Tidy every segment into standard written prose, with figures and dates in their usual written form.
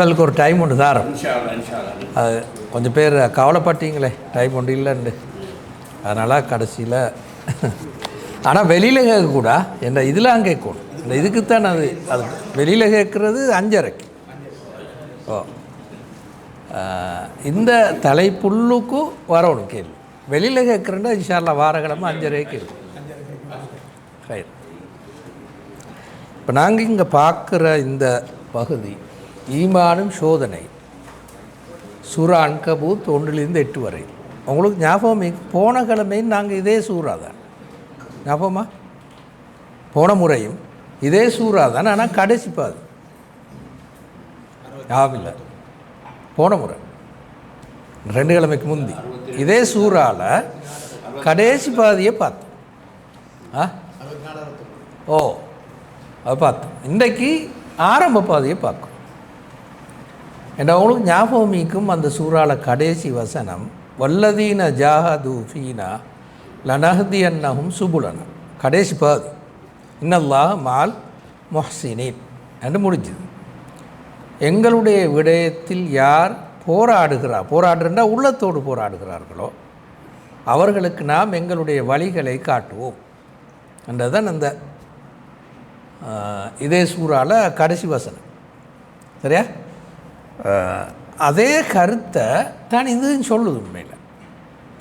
உங்களுக்கு ஒரு டைம் ஒன்று தான் அது கொஞ்சம் பேர் கவலைப்பட்டீங்களே டைம் ஒன்று இல்லைண்டு அதனால் கடைசியில் ஆனால் வெளியில் கேட்கக்கூடா என்ன இதெல்லாம் கேட்கணும் இந்த இதுக்குத்தான் அது வெளியில் கேட்குறது 5:30 ஓ இந்த தலைப்புள்ளுக்கு வரணும் கேள்வி வெளியில் கேட்குறேன்னா இன்ஷால்லா வாரக்கிழமை 5:30 கேள்வி சரி. இப்போ நாங்கள் இங்கே பார்க்குற இந்த பகுதி ஈமானும் சோதனை சூரா அன்கபூத் 1-8 வரை. உங்களுக்கு ஞாபகம் போன கிழமையும் நாங்கள் இதே சூறா தான் ஞாபகமா போன முறையும் இதே சூறா தான். ஆனால் கடைசி பாது ஞாபகம் இல்லை போன முறை 2 கிழமைக்கு முந்தி இதே சூறாவில் கடைசி பாதியை பார்த்தோம். ஓ அதை பார்த்தோம். இன்றைக்கு ஆரம்ப பாதியை பார்க்கும். என்ற அவங்களுக்கு ஞாபகமிக்கும் அந்த சூறாவில் கடைசி வசனம் வல்லதீன ஜாஹது ஃபீனா லனஹதி அன்னஹும் சுபுலன கடைசி பாதி இன்னல்லாஹ் மால் முஹ்சினீன் என்று முடிஞ்சுது. எங்களுடைய விடயத்தில் யார் போராடுறா உள்ளத்தோடு போராடுகிறார்களோ அவர்களுக்கு நாம் எங்களுடைய வழிகளை காட்டுவோம் என்றதான் அந்த இதே சூறாவில் கடைசி வசனம். சரியா? அதே கருத்தை தான் இதுன்னு சொல்லுது. உண்மையில்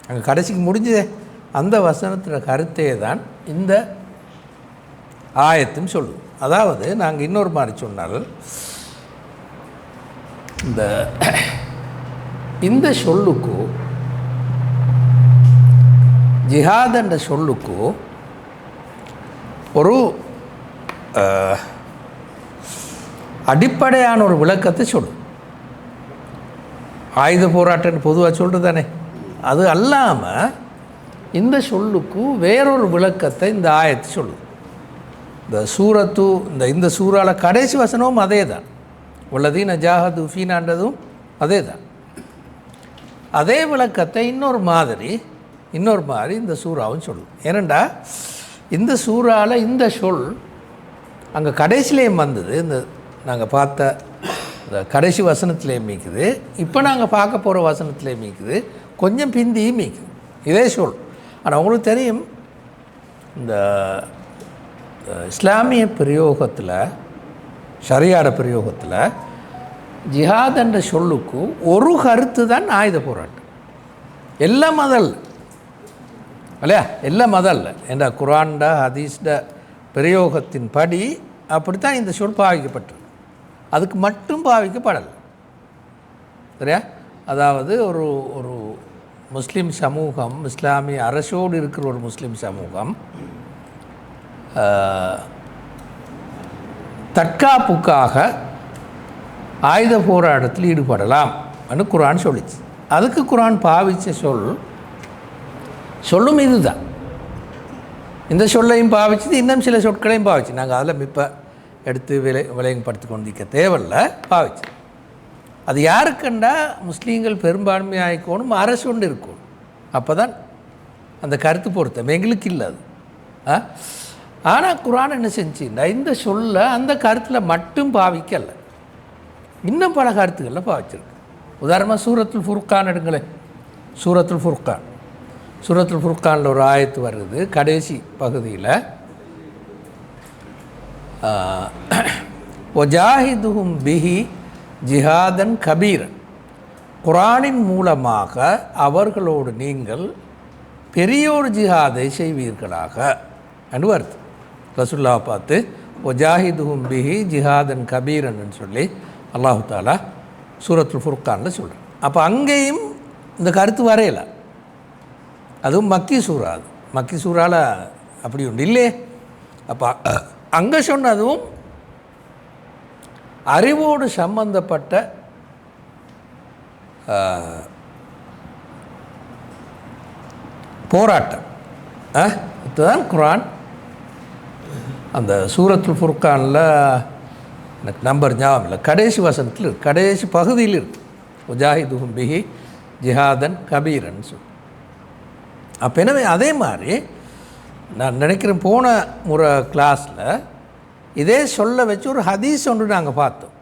அங்கே கடைசிக்கு முடிஞ்சதே அந்த வசனத்தில் கருத்தே தான் இந்த ஆயத்துன்னு சொல்லுது. அதாவது நாங்கள் இன்னொரு மாதிரி சொன்னால் இந்த சொல்லுக்கு ஜிஹாத் என்ற சொல்லுக்கு ஒரு அடிப்படையான ஒரு விளக்கத்தை சொல்லும். ஆயுத போராட்டம்னு பொதுவாக சொல்கிறது தானே, அது அல்லாமல் இந்த சொல்லுக்கு வேறொரு விளக்கத்தை இந்த ஆயத்தை சொல்லுது. இந்த சூறாவில் கடைசி வசனமும் அதே தான். உள்ளதீன ஜாஹது ஃபீனான்றதும் அதே தான். அதே விளக்கத்தை இன்னொரு மாதிரி இந்த சூறாவும் சொல்லுது. ஏனெண்டா இந்த சூறாவில் இந்த சொல் அங்கே கடைசிலேயும் வந்தது. இந்த நாங்கள் பார்த்த இந்த கடைசி வசனத்திலேயே மீக்குது, இப்போ நாங்கள் பார்க்க போகிற வசனத்திலே மீக்குது, கொஞ்சம் பிந்தியும் மீக்குது. இதே சொல். ஆனால் உங்களுக்கு தெரியும் இந்த இஸ்லாமிய பிரயோகத்தில் ஷரியாட பிரயோகத்தில் ஜிஹாத் என்ற சொல்லுக்கு ஒரு கருத்து தான் ஆயுத போராட்டம். எல்லாம் மதல் இல்லையா? எல்லாம் மதல் என்ற குரான்ட ஹதீஸ்ட பிரயோகத்தின் படி அப்படித்தான் இந்த சொல் பாவிக்கப்பட்டிருக்கு. அதுக்கு மட்டும் பாவிக்கப்படலை. சரியா? அதாவது ஒரு முஸ்லீம் சமூகம், இஸ்லாமிய அரசோடு இருக்கிற ஒரு முஸ்லீம் சமூகம் தற்காப்புக்காக ஆயுத போராட்டத்தில் ஈடுபடலாம் என்று குரான் சொல்லிச்சு. அதுக்கு குரான் பாவித்த சொல்லும் இது தான். இந்த சொல்லையும் பாவிச்சது, இன்னும் சில சொற்களையும் பாவிச்சு. நாங்கள் அதில் இப்போ எடுத்து விலையப்படுத்தி கொண்டிருக்க தேவையில்லை, பாவிச்சு. அது யாருக்குண்டா முஸ்லீம்கள் பெரும்பான்மையாகிக்கணும், அரசு கொண்டு இருக்கணும். அப்போ தான் அந்த கருத்து பொருத்தம். எங்களுக்கு இல்லை அது. ஆனால் குரான் என்ன செஞ்சுன்னா இந்த சொல்ல அந்த கருத்தில் மட்டும் பாவிக்கலை, இன்னும் பல கருத்துக்களில் பாவிச்சிருக்கு. உதாரணமாக சூரத்துல் ஃபுர்கான் எடுங்களேன். சூரத்துல் ஃபுர்கானில் ஒரு ஆயத்து வருது கடைசி பகுதியில், ஒஜாஹிதுஹும் பிஹி ஜிஹாதன் கபீரன், குரானின் மூலமாக அவர்களோடு நீங்கள் பெரியோர் ஜிஹாதை செய்வீர்களாக என்று வருது. ரசூலுல்லாஹ் பார்த்து ஒஜாஹிதுஹும் பிஹி ஜிஹாதன் கபீரன் சொல்லி அல்லாஹு தாலா சூரத்துல் ஃபுர்கானில் சொல்கிறேன். அப்போ அங்கேயும் இந்த கருத்து வரையலை. அதுவும் மக்கி சூறா. அது மக்கி சூறாவில் அப்படி ஒன்று இல்லையே. அப்போ அங்கே சொன்னதும் அறிவோடு சம்பந்தப்பட்ட போராட்டம். இதுதான் குரான் அந்த சூரத்துல் ஃபுர்கானில் எனக்கு நம்பர் ஞாபகம் இல்லை, கடைசி வசனத்தில் இருக்கு, கடைசி பகுதியில் இருக்குது. உஜாஹிதுஹும் பிஹி ஜிஹாதன் கபீரன் சொல். அப்போ எனவே அதே மாதிரி நான் நினைக்கிறேன் போன முறை கிளாஸில் இதே சொல்ல வச்சு ஒரு ஹதீஸ் ஒன்று நாங்கள் பார்த்தோம்.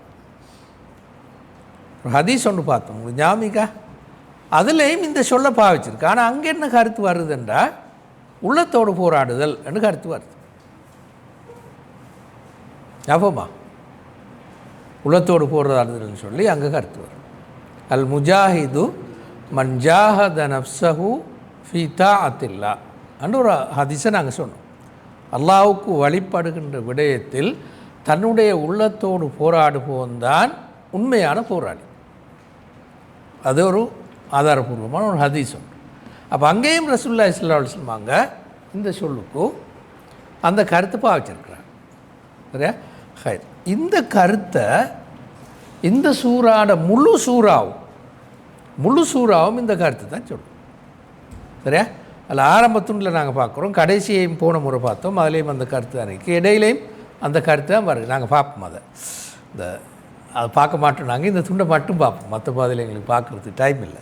ஒரு ஹதீஸ் ஒன்று பார்த்தோம் உங்களுக்கு ஞாபகா, அதுலேயும் இந்த சொல்ல பாவிச்சிருக்கு. ஆனால் அங்கே என்ன கருத்து வருதுன்றா உள்ளத்தோடு போராடுதல் என்று கருத்து வருது. ஞாபகமா உள்ளத்தோடு போராடுதல்னு சொல்லி அங்கே கருத்து வரும். அல் முஜாஹிது மன் ஜாஹத நஃப்ஸஹு ஃபீ தாஅத்தில்லா என்று ஒரு ஹதீஸை நாங்கள் சொன்னோம். அல்லாஹ்வுக்கு வழிபடுகின்ற விடயத்தில் தன்னுடைய உள்ளத்தோடு போராடுபவன் தான் உண்மையான போராளி. அது ஒரு ஆதாரபூர்வமான ஒரு ஹதீஸ் ஒன்று. அப்போ அங்கேயும் ரசூலுல்லாஹி ஸல்லல்லாஹு அலைஹி வஸல்லம் அங்கே இந்த சொல்லுக்கு அந்த கருத்து பாவிச்சிருக்கிறாங்க. சரியா? ஹைர். இந்த கருத்தை இந்த சூறாட முழு சூறாவும் இந்த கருத்து தான் சொல்லும். சரியா? அதில் ஆரம்பத்துண்டில் நாங்கள் பார்க்குறோம், கடைசியையும் போன முறை பார்த்தோம், அதுலேயும் அந்த கருத்து தான் இருக்குது, இடையிலையும் அந்த கருத்து தான் வருது. நாங்கள் பார்ப்போம் அதை பார்க்க மாட்டோம். நாங்கள் இந்த துண்டை மட்டும் பார்ப்போம், மற்ற பாதையில் எங்களுக்கு பார்க்குறதுக்கு டைம் இல்லை.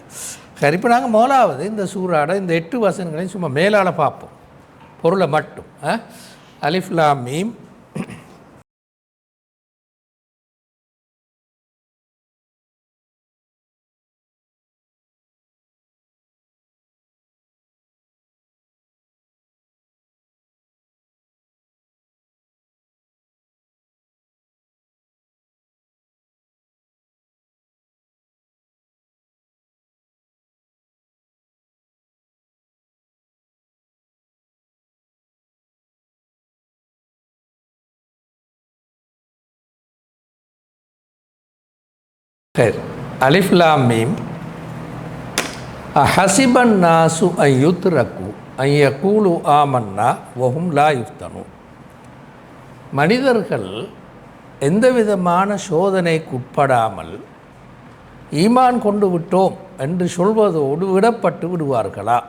சரி, இப்போ நாங்கள் முதலாவது இந்த சூறாட இந்த 8 வசனங்களையும் சும்மா மேலால் பார்ப்போம், பொருளை மட்டும். அலிஃப் லாம் மீம் அலிஃப் லாம் மீம் ஹசிபன் நாசு ஐயுத்ரகு ஐயகூலு ஆமன்னா வஹும் லா யுஃப்தனூன். மனிதர்கள் எந்த விதமான சோதனைக்கு உட்படாமல் ஈமான் கொண்டு விட்டோம் என்று சொல்வதோடு விடப்பட்டு விடுவார்களா?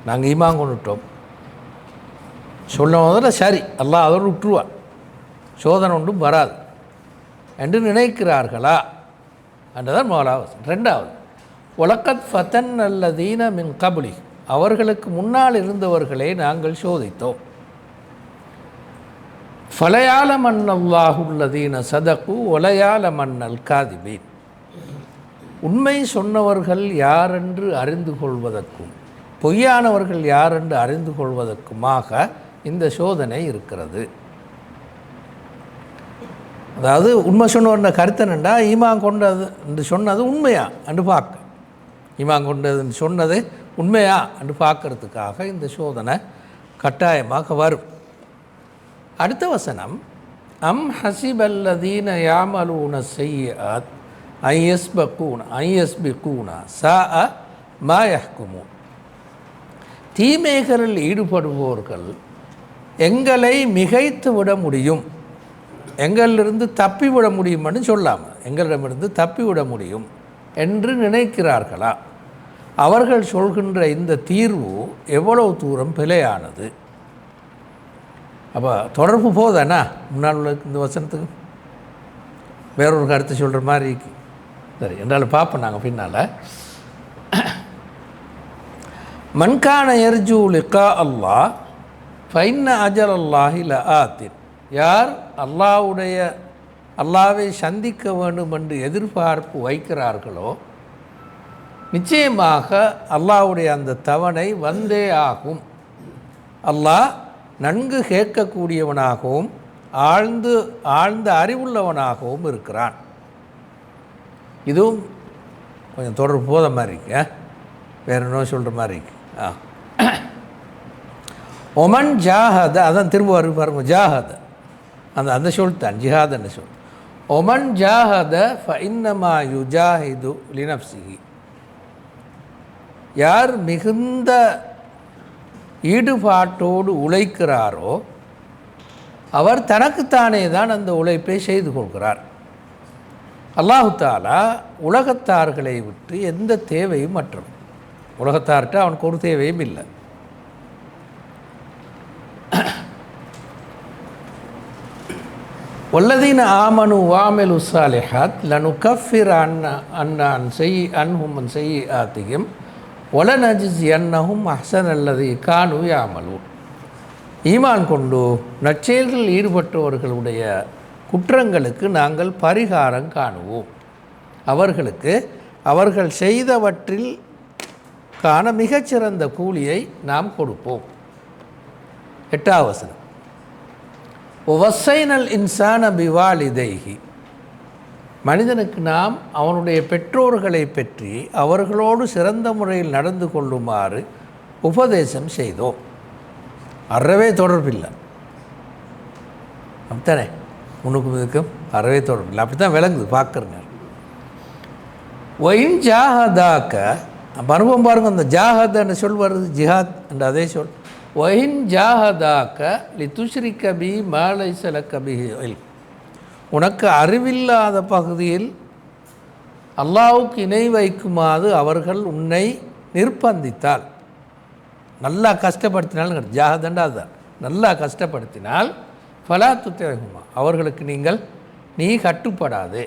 நாங்கள் ஈமான் கொண்டு விட்டோம் சொல்ல சரி, அல்லாஹ் அதோடு விட்டுருவான், சோதனை ஒன்றும் வராது என்று நினைக்கிறார்களா என்றதான் முதலாவது. ரெண்டாவது, ஒலக்கத் ஃபதன் அல்லதீன மின் கபுலி, அவர்களுக்கு முன்னால் இருந்தவர்களை நாங்கள் சோதித்தோம். ஃபலயால மன்னல்லாஹுல்லதீன சதகு ஒலையால மன்னல் காதிபீன், உண்மை சொன்னவர்கள் யாரென்று அறிந்து கொள்வதற்கும் பொய்யானவர்கள் யாரென்று அறிந்து கொள்வதற்குமாக இந்த சோதனை இருக்கிறது. அதாவது உண்மை சொன்னவர்ன கருத்து என்னென்னா, ஈமான் கொண்டது என்று சொன்னது உண்மையா என்று பார்க்க, ஈமான் கொண்டதுன்னு சொன்னது உண்மையா என்று பார்க்கறதுக்காக இந்த சோதனை கட்டாயமாக வரும். அடுத்த வசனம், அம் ஹசிபல்லதீன யாமலூன செய்யாத் ஐயஸ்பிகூனா சா மா யஹ்குமூன், தீமைகளில் ஈடுபடுபவர்கள் எங்களை மிகைத்து விட முடியும், எங்களிலிருந்து தப்பிவிட முடியும்னு சொல்லாமல் எங்களிடமிருந்து தப்பிவிட முடியும் என்று நினைக்கிறார்களா? அவர்கள் சொல்கின்ற இந்த தீர்வு எவ்வளவு தூரம் பிழையானது. அப்போ தொடர்பு போதானா முன்னால் உள்ள இந்த வசனத்துக்கு வேறொரு கருத்து சொல்கிற மாதிரி இருக்கு. சரி, என்றாலும் பார்ப்போம் நாங்கள் பின்னால். மன்கான எர்ஜூ லிகா அல்லாஹ் ஃபைன்ன அஜல் அல்லாஹி லஆத்தின், யார் அல்லாவை சந்திக்க வேண்டும் என்று எதிர்பார்ப்பு வைக்கிறார்களோ நிச்சயமாக அல்லாஹ்வுடைய அந்த தவணை வந்தே ஆகும். அல்லாஹ் நன்கு கேட்கக்கூடியவனாகவும் ஆழ்ந்த அறிவுள்ளவனாகவும் இருக்கிறான். இதுவும் கொஞ்சம் தொடர்பு போத மாதிரி இருக்கு, வேறு என்ன சொல்கிற மாதிரி இருக்கு. ஒமன் ஜாஹத, அதான் திரும்ப வரும் பாருங்க, ஜாஹத அந்த சொல் தான் ஜிஹாத்னு சொல். ஒமன் ஜாஹத ஃபஇன்னமா யுஜாஹிது லினஃப்ஸிஹி, யார் மிகுந்த ஈடுபாட்டோடு உழைக்கிறாரோ அவர் தனக்குத்தானே தான் அந்த உழைப்பை செய்து கொள்கிறார். அல்லாஹு தாலா உலகத்தார்களை விட்டு எந்த தேவையும் மற்றவன், உலகத்தார்கிட்ட அவனுக்கு ஒரு தேவையும் இல்லை. வல்லதீன ஆமனு வாமெலு சாலிஹாத் லனுகஃபிர் அன்ஹும் செய்யாத்தியும் ஒலநஜிஸ் அன்னஹும் அஹ்சன் அல்லது கானு யாமலூன். ஈமான் கொண்டு நற்செயல்களில் ஈடுபட்டவர்களுடைய குற்றங்களுக்கு நாங்கள் பரிகாரம் காணுவோம், அவர்களுக்கு அவர்கள் செய்தவற்றில் காண மிகச்சிறந்த கூலியை நாம் கொடுப்போம். 8வது வசனம், வஸ்ஸைனல் இன்சான பிவாலிதைஹி, மனிதனுக்கு நாம் அவனுடைய பெற்றோர்களை பற்றி அவர்களோடு சிறந்த முறையில் நடந்து கொள்ளுமாறு உபதேசம் செய்தோம். அறவே தொடர்பில்லை, அப்படித்தானே? முன்னுக்கும் இதுக்கும் அறவே தொடர்பில்லை, அப்படி தான் விளங்குது பார்க்குறங்க. ஒயின் ஜாஹதாக்க, அனுபவம் பாருங்க, அந்த ஜாஹத் என்ற சொல் வருது, ஜிஹாத் என்ற அதே சொல். ஒயின் ஜாஹதாக்க லிதுஷ்ரிக பி மா லைஸ லக பிஹி இல்ம், உனக்கு அறிவில்லாத பகுதியில் அல்லாஹ்வுக்கு இணை வைக்குமாறு அவர்கள் உன்னை நிர்பந்தித்தால், நல்லா கஷ்டப்படுத்தினால், ஜாஹதண்டா அதுதான், நல்லா கஷ்டப்படுத்தினால், ஃபலா துத்திஅஹுமா, அவர்களுக்கு நீ கட்டுப்படாதே.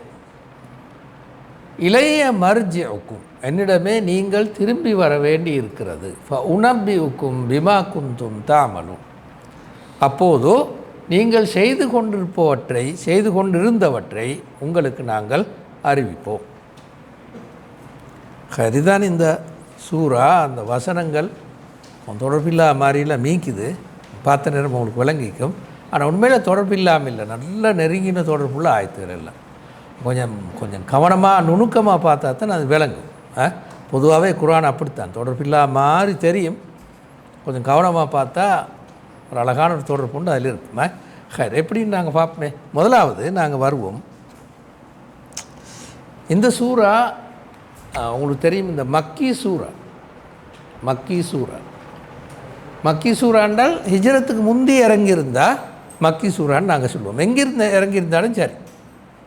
இளைய மர்ஜிஉக்கும், என்னிடமே நீங்கள் திரும்பி வர வேண்டி இருக்கிறது. ஃபஉனப்பிஉக்கும் பிமா குந்தும் தஅமலூன், அப்போது நீங்கள் செய்து கொண்டிருந்தவற்றை உங்களுக்கு நாங்கள் அறிவிப்போம். சரிதான், இந்த சூரா அந்த வசனங்கள் தொடர்பில்லா மாதிரிலாம் மீக்குது, பார்த்த நேரம் உங்களுக்கு விளங்கிக்கும். ஆனால் உண்மையில் தொடர்பில்லாமல் இல்லை, நல்ல நெருங்கின தொடர்புள்ள ஆயத்துகள் எல்லாம். கொஞ்சம் கவனமாக நுணுக்கமாக பார்த்தா தான் அது விளங்கும். பொதுவாகவே குர்ஆன் அப்படித்தான், தொடர்பில்லா மாதிரி தெரியும், கொஞ்சம் கவனமாக பார்த்தா ஒரு அழகான ஒரு தொடர்பு உண்டு அதில் இருக்குமா. எப்படின்னு நாங்கள் பார்ப்போமே. முதலாவது நாங்கள் வருவோம், இந்த சூரா உங்களுக்கு தெரியும், இந்த மக்கி சூரா என்றால் ஹிஜ்ரத்துக்கு முந்தி இறங்கியிருந்தால் மக்கி சூரான்னு நாங்கள் சொல்லுவோம். எங்கிருந்து இறங்கியிருந்தாலும் சரி,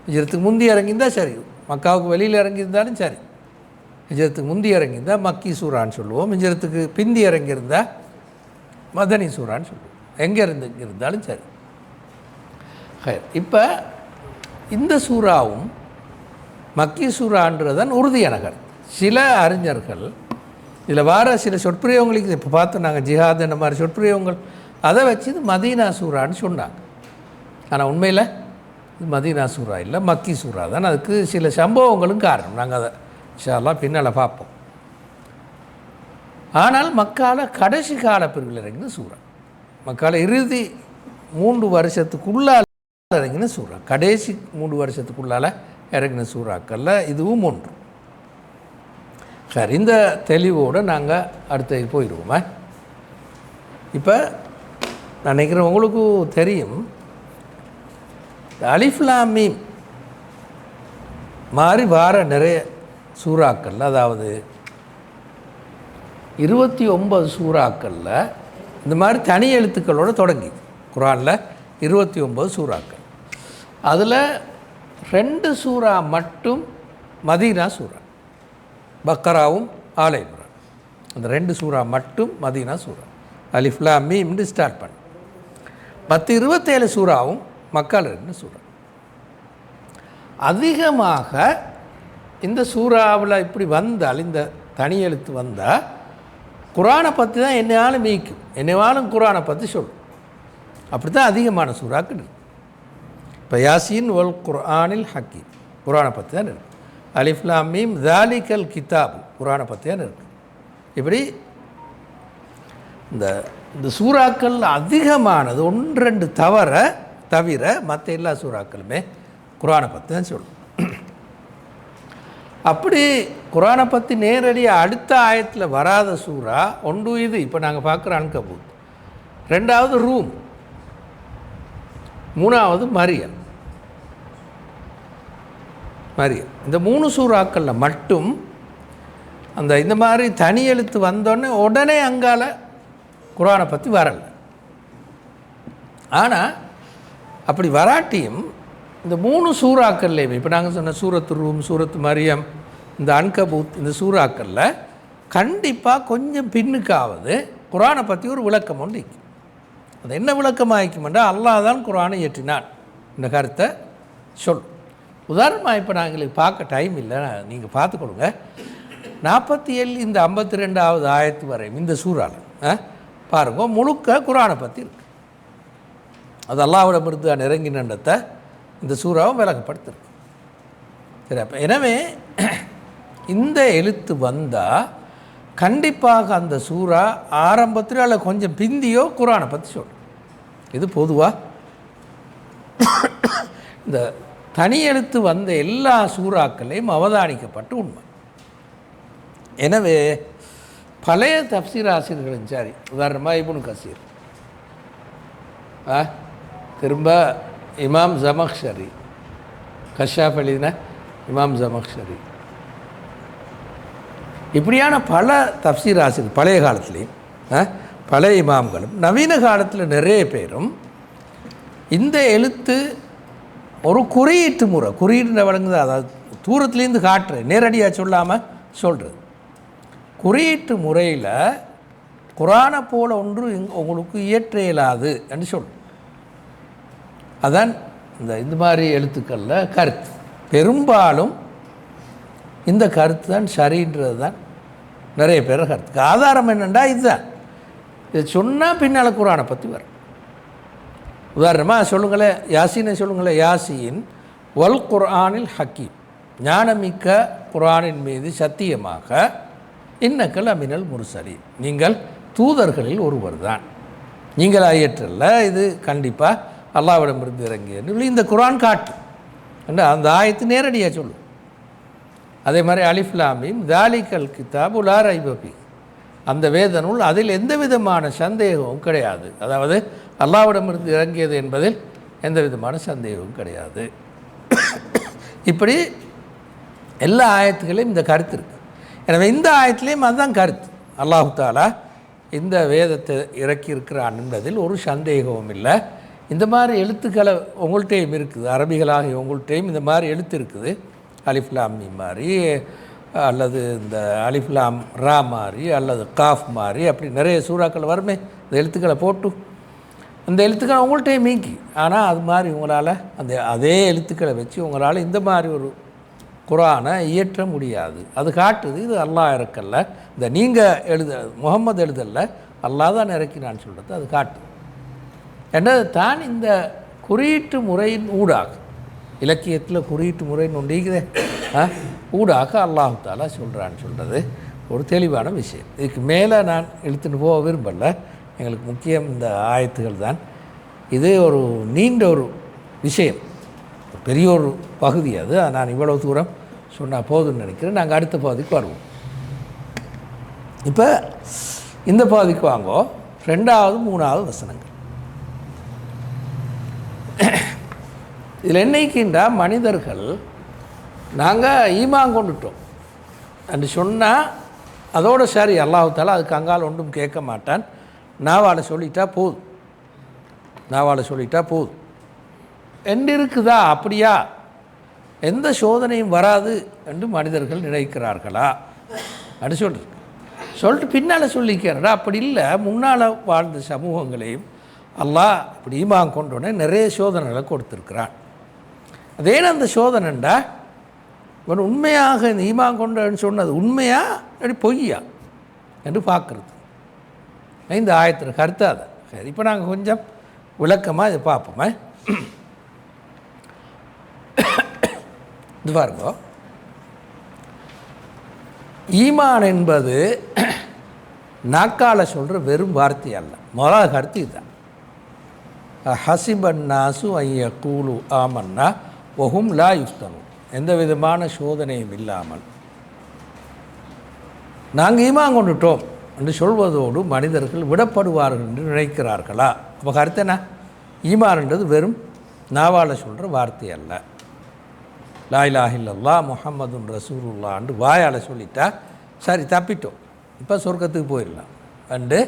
ஹிஜ்ரத்துக்கு முந்தி இறங்கியிருந்தால் சரி, மக்காவுக்கு வெளியில் இறங்கியிருந்தாலும் சரி, ஹிஜ்ரத்துக்கு முந்தி இறங்கியிருந்தால் மக்கி சூரான்னு சொல்லுவோம். ஹிஜ்ரத்துக்கு பிந்தி இறங்கியிருந்தால் மதனி சூரான்னு சொல்லுவோம். எங்கே இருந்தாலும் சரி. இப்போ இந்த சூறாவும் மக்கி சூறான்றதான் உறுதியான கருத்து. சில அறிஞர்கள் இதில் வார சில சொற்பிரயோகங்களுக்கு இப்போ பார்த்தோம் நாங்கள், ஜிஹாத் இந்த மாதிரி சொற்பிரயோகங்கள், அதை வச்சு இது மதீனா சூறான்னு சொன்னாங்க. ஆனால் உண்மையில் இது மதீனா சூறா இல்லை, மக்கி சூறா தான். அதுக்கு சில சம்பவங்களும் காரணம், நாங்கள் அதை இன்ஷா அல்லாஹ் பின்னால் பார்ப்போம். ஆனால் மக்கால கடைசி கால பிரிவில் இறங்கின சூறா, மக்கால இறுதி 3 வருஷத்துக்குள்ளால் இறங்கின சூறா, கடைசி 3 வருஷத்துக்குள்ளால் இறங்கின சூறாக்களில் இதுவும் ஒன்று. சரி, இந்த தெளிவோடு நாங்கள் அடுத்த போயிடுவோமே. இப்போ நான் நினைக்கிறேன் உங்களுக்கும் தெரியும், அலிஃப் லாம் மீம் மாதிரி வார நிறைய சூறாக்கள், அதாவது 29 சூறாக்களில் இந்த மாதிரி தனி எழுத்துக்களோடு தொடங்கி குர்ஆனில் 29 சூறாக்கள், அதில் 2 சூறா மட்டும் மதீனா சூறா, பக்கராவும் ஆல இம்ரான். அந்த 2 சூறா மட்டும் மதீனா சூறா, அலிஃப் லாம் மீம் ஸ்டார்ட் பண்ண. மற்ற 27 சூறாவும் மக்கால் இறங்கின சூறா. அதிகமாக இந்த சூறாவில் இப்படி வந்தால், இந்த தனி எழுத்து வந்தால் குர்ஆனை பற்றி தான் என்னையாலும் மீக்கும், என்னையாலும் குர்ஆனை பற்றி சொல்லும். அப்படி தான் அதிகமான சூறாக்கள் இருக்குது. இப்போ யாசீன் வல் குர்ஆனில் ஹக்கீம் குர்ஆனை பற்றி தான் இருக்குது. அலிஃப் லாம் மீம் தாலிகல் கிதாப் குர்ஆனை பற்றி தான் இருக்குது. இப்படி இந்த சூறாக்கள் அதிகமானது 1-2 தவிர மற்ற எல்லா சூறாக்களுமே குர்ஆனை பற்றி தான் சொல்லும். அப்படி குர்ஆனை பற்றி நேரடியாக அடுத்த ஆயத்தில் வராத சூறா ஒன்று இது இப்போ நாங்கள் பார்க்குற அன்கபூத், 2வது ரூம், 3வது மரியம். இந்த 3 சூறாக்களில் மட்டும் இந்த மாதிரி தனி எழுத்து வந்தோடனே உடனே அங்கால குர்ஆனை பற்றி வரலை. ஆனால் அப்படி வராட்டியும் இந்த 3 சூறாக்கள்லேயுமே இப்போ நாங்கள் சொன்ன சூரத்து ரூம், சூரத்து மரியம், இந்த அன்கபூத், இந்த சூறாக்களில் கண்டிப்பாக கொஞ்சம் பின்னுக்காவது குர்ஆனை பற்றி ஒரு விளக்கம் ஒன்று இருக்கும். அது என்ன விளக்கமாக இருக்குமென்றா, அல்லாஹ் தான் குர்ஆனை இயற்றினான் இந்த கருத்தை சொல். உதாரணமாக இப்போ நாங்களுக்கு பார்க்க டைம் இல்லை, நீங்கள் பார்த்துக்கொடுங்க. 47 இந்த 52வது ஆயத்து வரை இந்த சூறாவில் பாருங்க, முழுக்க குர்ஆனை பற்றி இருக்கு. அது அல்லாஹ்விடமிருந்து நெருங்கினத்தை இந்த சூறாவும் விளக்கப்படுத்திருக்கு. சரி, அப்போ எனவே இந்த எழுத்து வந்தால் கண்டிப்பாக அந்த சூறா ஆரம்பத்தில் அல்ல கொஞ்சம் பிந்தியோ குரானை பற்றி சொல்லும். இது பொதுவாக இந்த தனி எழுத்து வந்த எல்லா சூறாக்களையும் அவதானிக்கப்பட்டு உண்மை. எனவே பழைய தப்சீர் ஆசிரியர்களும் சரி, உதாரணமாக இப்னு கசீர், திரும்ப இமாம் ஜமக்ஷரி, கஷாஃப் எழுதின இமாம் ஜமக்ஷரி, இப்படியான பல தப்சீர் ஆசிரியர் பழைய காலத்துலேயும் பழைய இமாம்களும் நவீன காலத்தில் நிறைய பேரும் இந்த எழுத்து ஒரு குறியீட்டு முறை, குறியீட்டு வழங்குது, அதாவது தூரத்துலேருந்து காட்டுறது, நேரடியாக சொல்லாமல் சொல்கிறது, குறியீட்டு முறையில் குரானை போல ஒன்று உங்களுக்கு இயற்ற இயலாது என்று சொல்லும். அதான் இந்த மாதிரி எழுத்துக்களில் கருத்து. பெரும்பாலும் இந்த கருத்து தான் சரின்றது தான் நிறைய பேர் கருத்துக்கு ஆதாரம் என்னென்னா இதுதான். இது சொன்னால் பின்னால் குரானை பற்றி வரும். உதாரணமாக சொல்லுங்களேன், யாசீனை சொல்லுங்களேன், யாசீன் வல் குர்ஆனில் ஹக்கீம், ஞானமிக்க குர்ஆனின் மீது சத்தியமாக, இன்னக்கல் அமினல் முர்சலி, நீங்கள் தூதர்களில் ஒருவர் தான், நீங்கள் ஐயற்றல்ல, இது கண்டிப்பாக அல்லாஹ்விடமிருந்து இறங்கியன்னு இந்த குர்ஆன் காட்டு என்ன அந்த ஆயத்து நேரடியாக சொல்லும். அதே மாதிரி அலிஃப் லாம் மீம் தாலிகல் கிதாபு லா ரைப ஃபீஹ், அந்த வேத நூல் அதில் எந்த விதமான சந்தேகமும் கிடையாது, அதாவது அல்லாஹ்விடமிருந்து இறங்கியது என்பதில் எந்த விதமான சந்தேகமும் கிடையாது. இப்படி எல்லா ஆயத்துக்களையும் இந்த கருத்து இருக்குது. எனவே இந்த ஆயத்துலேயும் அதுதான் கருத்து. அல்லாஹு தாலா இந்த வேதத்தை இறக்கி இருக்கிறான் என்பதில் ஒரு சந்தேகமும் இல்லை. இந்த மாதிரி எழுத்துக்களை உங்கள்கிட்டையும் இருக்குது, அரபிகளாக உங்கள்கிட்டையும் இந்த மாதிரி எழுத்து இருக்குது, அலிஃப்லாம் மீ மாதிரி அல்லது இந்த அலிஃப்லாம் ரா மாதிரி அல்லது காஃப் மாதிரி, அப்படி நிறைய சூறாக்கள் வருமே இந்த எழுத்துக்களை போட்டு, அந்த எழுத்துக்களை உங்கள்கிட்டையும் மீக்கி. ஆனால் அது மாதிரி உங்களால் அதே எழுத்துக்களை வச்சு உங்களால் இந்த மாதிரி ஒரு குரானை இயற்ற முடியாது. அது காட்டுது இது அல்லாஹ் இறக்கல்ல, இந்த நீங்கள் முகம்மது எழுதல்ல, அல்லாஹ் தான் இறக்கினான்னு சொல்கிறது அது காட்டுது. என்னது தான் இந்த குறியீட்டு முறையின் ஊடாக, இலக்கியத்தில் குறியீட்டு முறைன்னு ஒன்றிக்குதே, ஊடாக அல்லாஹு தாலா சொல்கிறான்னு சொல்கிறது ஒரு தெளிவான விஷயம். இதுக்கு மேலே நான் இழுத்துன்னு போக விரும்பலை. எங்களுக்கு முக்கியம் இந்த ஆயத்துகள் தான். இது ஒரு நீண்ட ஒரு விஷயம், பெரிய ஒரு பகுதி. அது நான் இவ்வளவு தூரம் சொன்னால் போதும்னு நினைக்கிறேன். நாங்கள் அடுத்த பகுதிக்கு வருவோம். இப்போ இந்த பகுதிக்கு வாங்கோ, 2வது 3வது வசனங்கள். இதில் என்னைக்குண்டா மனிதர்கள் நாங்கள் ஈமான் கொண்டுட்டோம் என்று சொன்னால் அதோட சரி, அல்லாஹு தாலா அதுக்கு அங்கால் ஒன்றும் கேட்க மாட்டான், நாவால் சொல்லிட்டா போதும், நாவால் சொல்லிட்டா போதும் என்று இருக்குதா? அப்படியா? எந்த சோதனையும் வராது என்று மனிதர்கள் நினைக்கிறார்களா அப்படி சொல்லிட்டு பின்னால் சொல்லிக்கிறடா. அப்படி இல்லை, முன்னால் வாழ்ந்த சமூகங்களையும் அல்லாஹ் இப்படி ஈமான் கொண்டோடனே நிறைய சோதனைகளை கொடுத்துருக்கிறான். அதேன அந்த சோதனைண்டா இவன் உண்மையாக இந்த ஈமான் கொண்டன்னு சொன்னது உண்மையா அப்படி பொய்யா என்று பார்க்குறது இந்த ஆயத்தில் கருத்தாது. சரி, இப்போ நாங்கள் கொஞ்சம் விளக்கமாக இதை பார்ப்போமே. இது பாருங்க, ஈமான் என்பது நாக்கால சொல்கிற வெறும் வார்த்தை அல்ல, முதல் கருத்து இதுதான். ஹசிபன் நாசு ஐய கூலு ஆமன்னா ஒஹும் லா யுஃப்தனு, எந்த விதமான சோதனையும் இல்லாமல் நாங்கள் ஈமான் கொண்டுட்டோம் என்று சொல்வதோடு மனிதர்கள் விடப்படுவார்கள் என்று நினைக்கிறார்களா? அப்போ கருத்து என்ன? ஈமான்ன்றது வெறும் நாவால் சொல்கிற வார்த்தை அல்ல. லா இலாஹ இல்லல்லாஹ் முஹம்மதுன் ரசூலுல்லாஹ்ன்னு வாயால் சொல்லிட்டா சரி தப்பிட்டோம், இப்போ சொர்க்கத்துக்கு போயிடலாம் என்று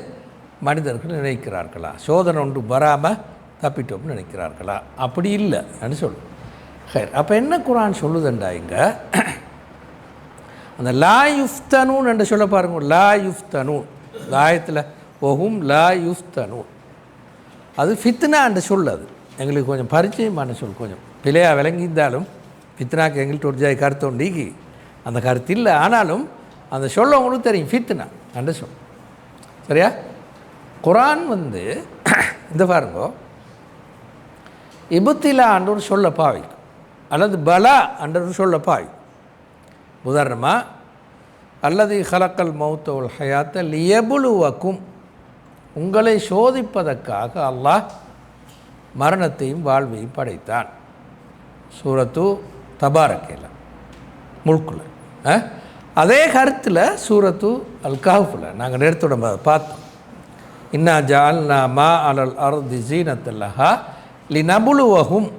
மனிதர்கள் நினைக்கிறார்களா? சோதனை ஒன்று வராமல் தப்பிட்டோம்னு நினைக்கிறார்களா? அப்படி இல்லை என்று சொல்லு. ஹைர், அப்போ என்ன குரான் சொல்லுதுண்டா இங்கே? அந்த லா யுஃப்தனூன் என்று சொல்ல பாருங்க, லா யுஃப்தனூன் ஆயத்தில் ஒஹும் லா யுஃப்தனூன், அது ஃபித்னா என்று சொல்லது எங்களுக்கு கொஞ்சம் பரிச்சயமான சொல், கொஞ்சம் பிழையாக விளங்கியிருந்தாலும் ஃபித்னாக்கு எங்கள்கிட்ட ஒரு ஜாய் கருத்து உண்டிக்கு அந்த கருத்து இல்லை, ஆனாலும் அந்த சொல்ல உங்களுக்கு தெரியும், ஃபித்னா என்று சொல். சரியா? குரான் இந்த பாருங்கோ, இபுத்திலா என்ற ஒரு சொல்ல பாவிக்கும், அல்லது பலா என்ற ஒரு சொல்ல பாவிக்கும். உதாரணமாக, அல்லது ஹலக்கல் மௌத்தவல் ஹயாத்த லியபுலுவக்கும், உங்களை சோதிப்பதற்காக அல்லாஹ் மரணத்தையும் வாழ்வையும் படைத்தான். சூரத்து தபாரக்கையில் முழுக்குள்ள. அதே கருத்தில் சூரத்து அல் கஹ்ஃபில் நாங்கள் நேரத்தோட பார்த்தோம். இன்னா ஜஅல்னா மா அலல் அர்தி ஸீனத்தல்லஹா லினபுலுவஹும்,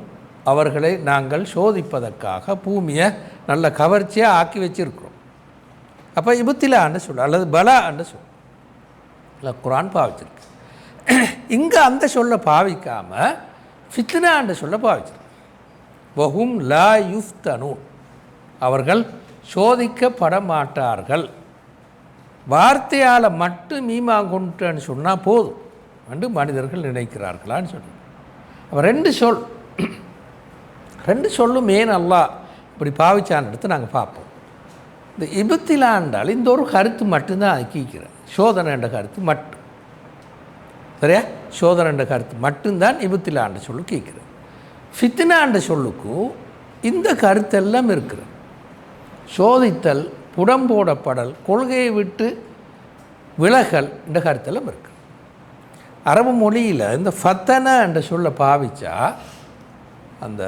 அவர்களை நாங்கள் சோதிப்பதற்காக பூமியை நல்ல கவர்ச்சியாக ஆக்கி வச்சிருக்கிறோம். அப்போ இபுத்திலான்னு சொல்ல அல்லது பலான்னு சொல்ல இல்லை குர்ஆன் பாவிச்சிருக்கு. இங்கே அந்த சொல்ல பாவிக்காமல் ஃபித்னான்னு சொல்ல பாவிச்சிருக்கு. வஹும் லா யுஃப்தனூன், அவர்கள் சோதிக்கப்பட மாட்டார்கள். வார்த்தையால் மட்டும் மீமாங்கொண்டுன்னு சொன்னால் போதும் என்று மனிதர்கள் நினைக்கிறார்களான்னு சொல்லுங்கள். அப்போ ரெண்டு சொல்லும் ஏன் அல்லாஹ் இப்படி பாவிச்சான்னு எடுத்து நாங்கள் பார்ப்போம். இந்த இபுத்திலாண்டால் இந்த ஒரு கருத்து மட்டும்தான் அது கீக்கிறேன். சோதனை என்ற கருத்து மட்டும், சரியா? சோதனை என்ற கருத்து மட்டும்தான் இபுத்திலாண்ட சொல்லு கீக்கிறேன். ஃபித்னாண்ட சொல்லுக்கும் இந்த கருத்தெல்லாம் இருக்கிறது. சோதித்தல், புடம்போடப்படல், கொள்கையை விட்டு விலகல் என்ற கருத்தெல்லாம் இருக்குது. அரபு மொழியில் இந்த ஃபத்தனை என்ற சொல்ல பாவிச்சா, அந்த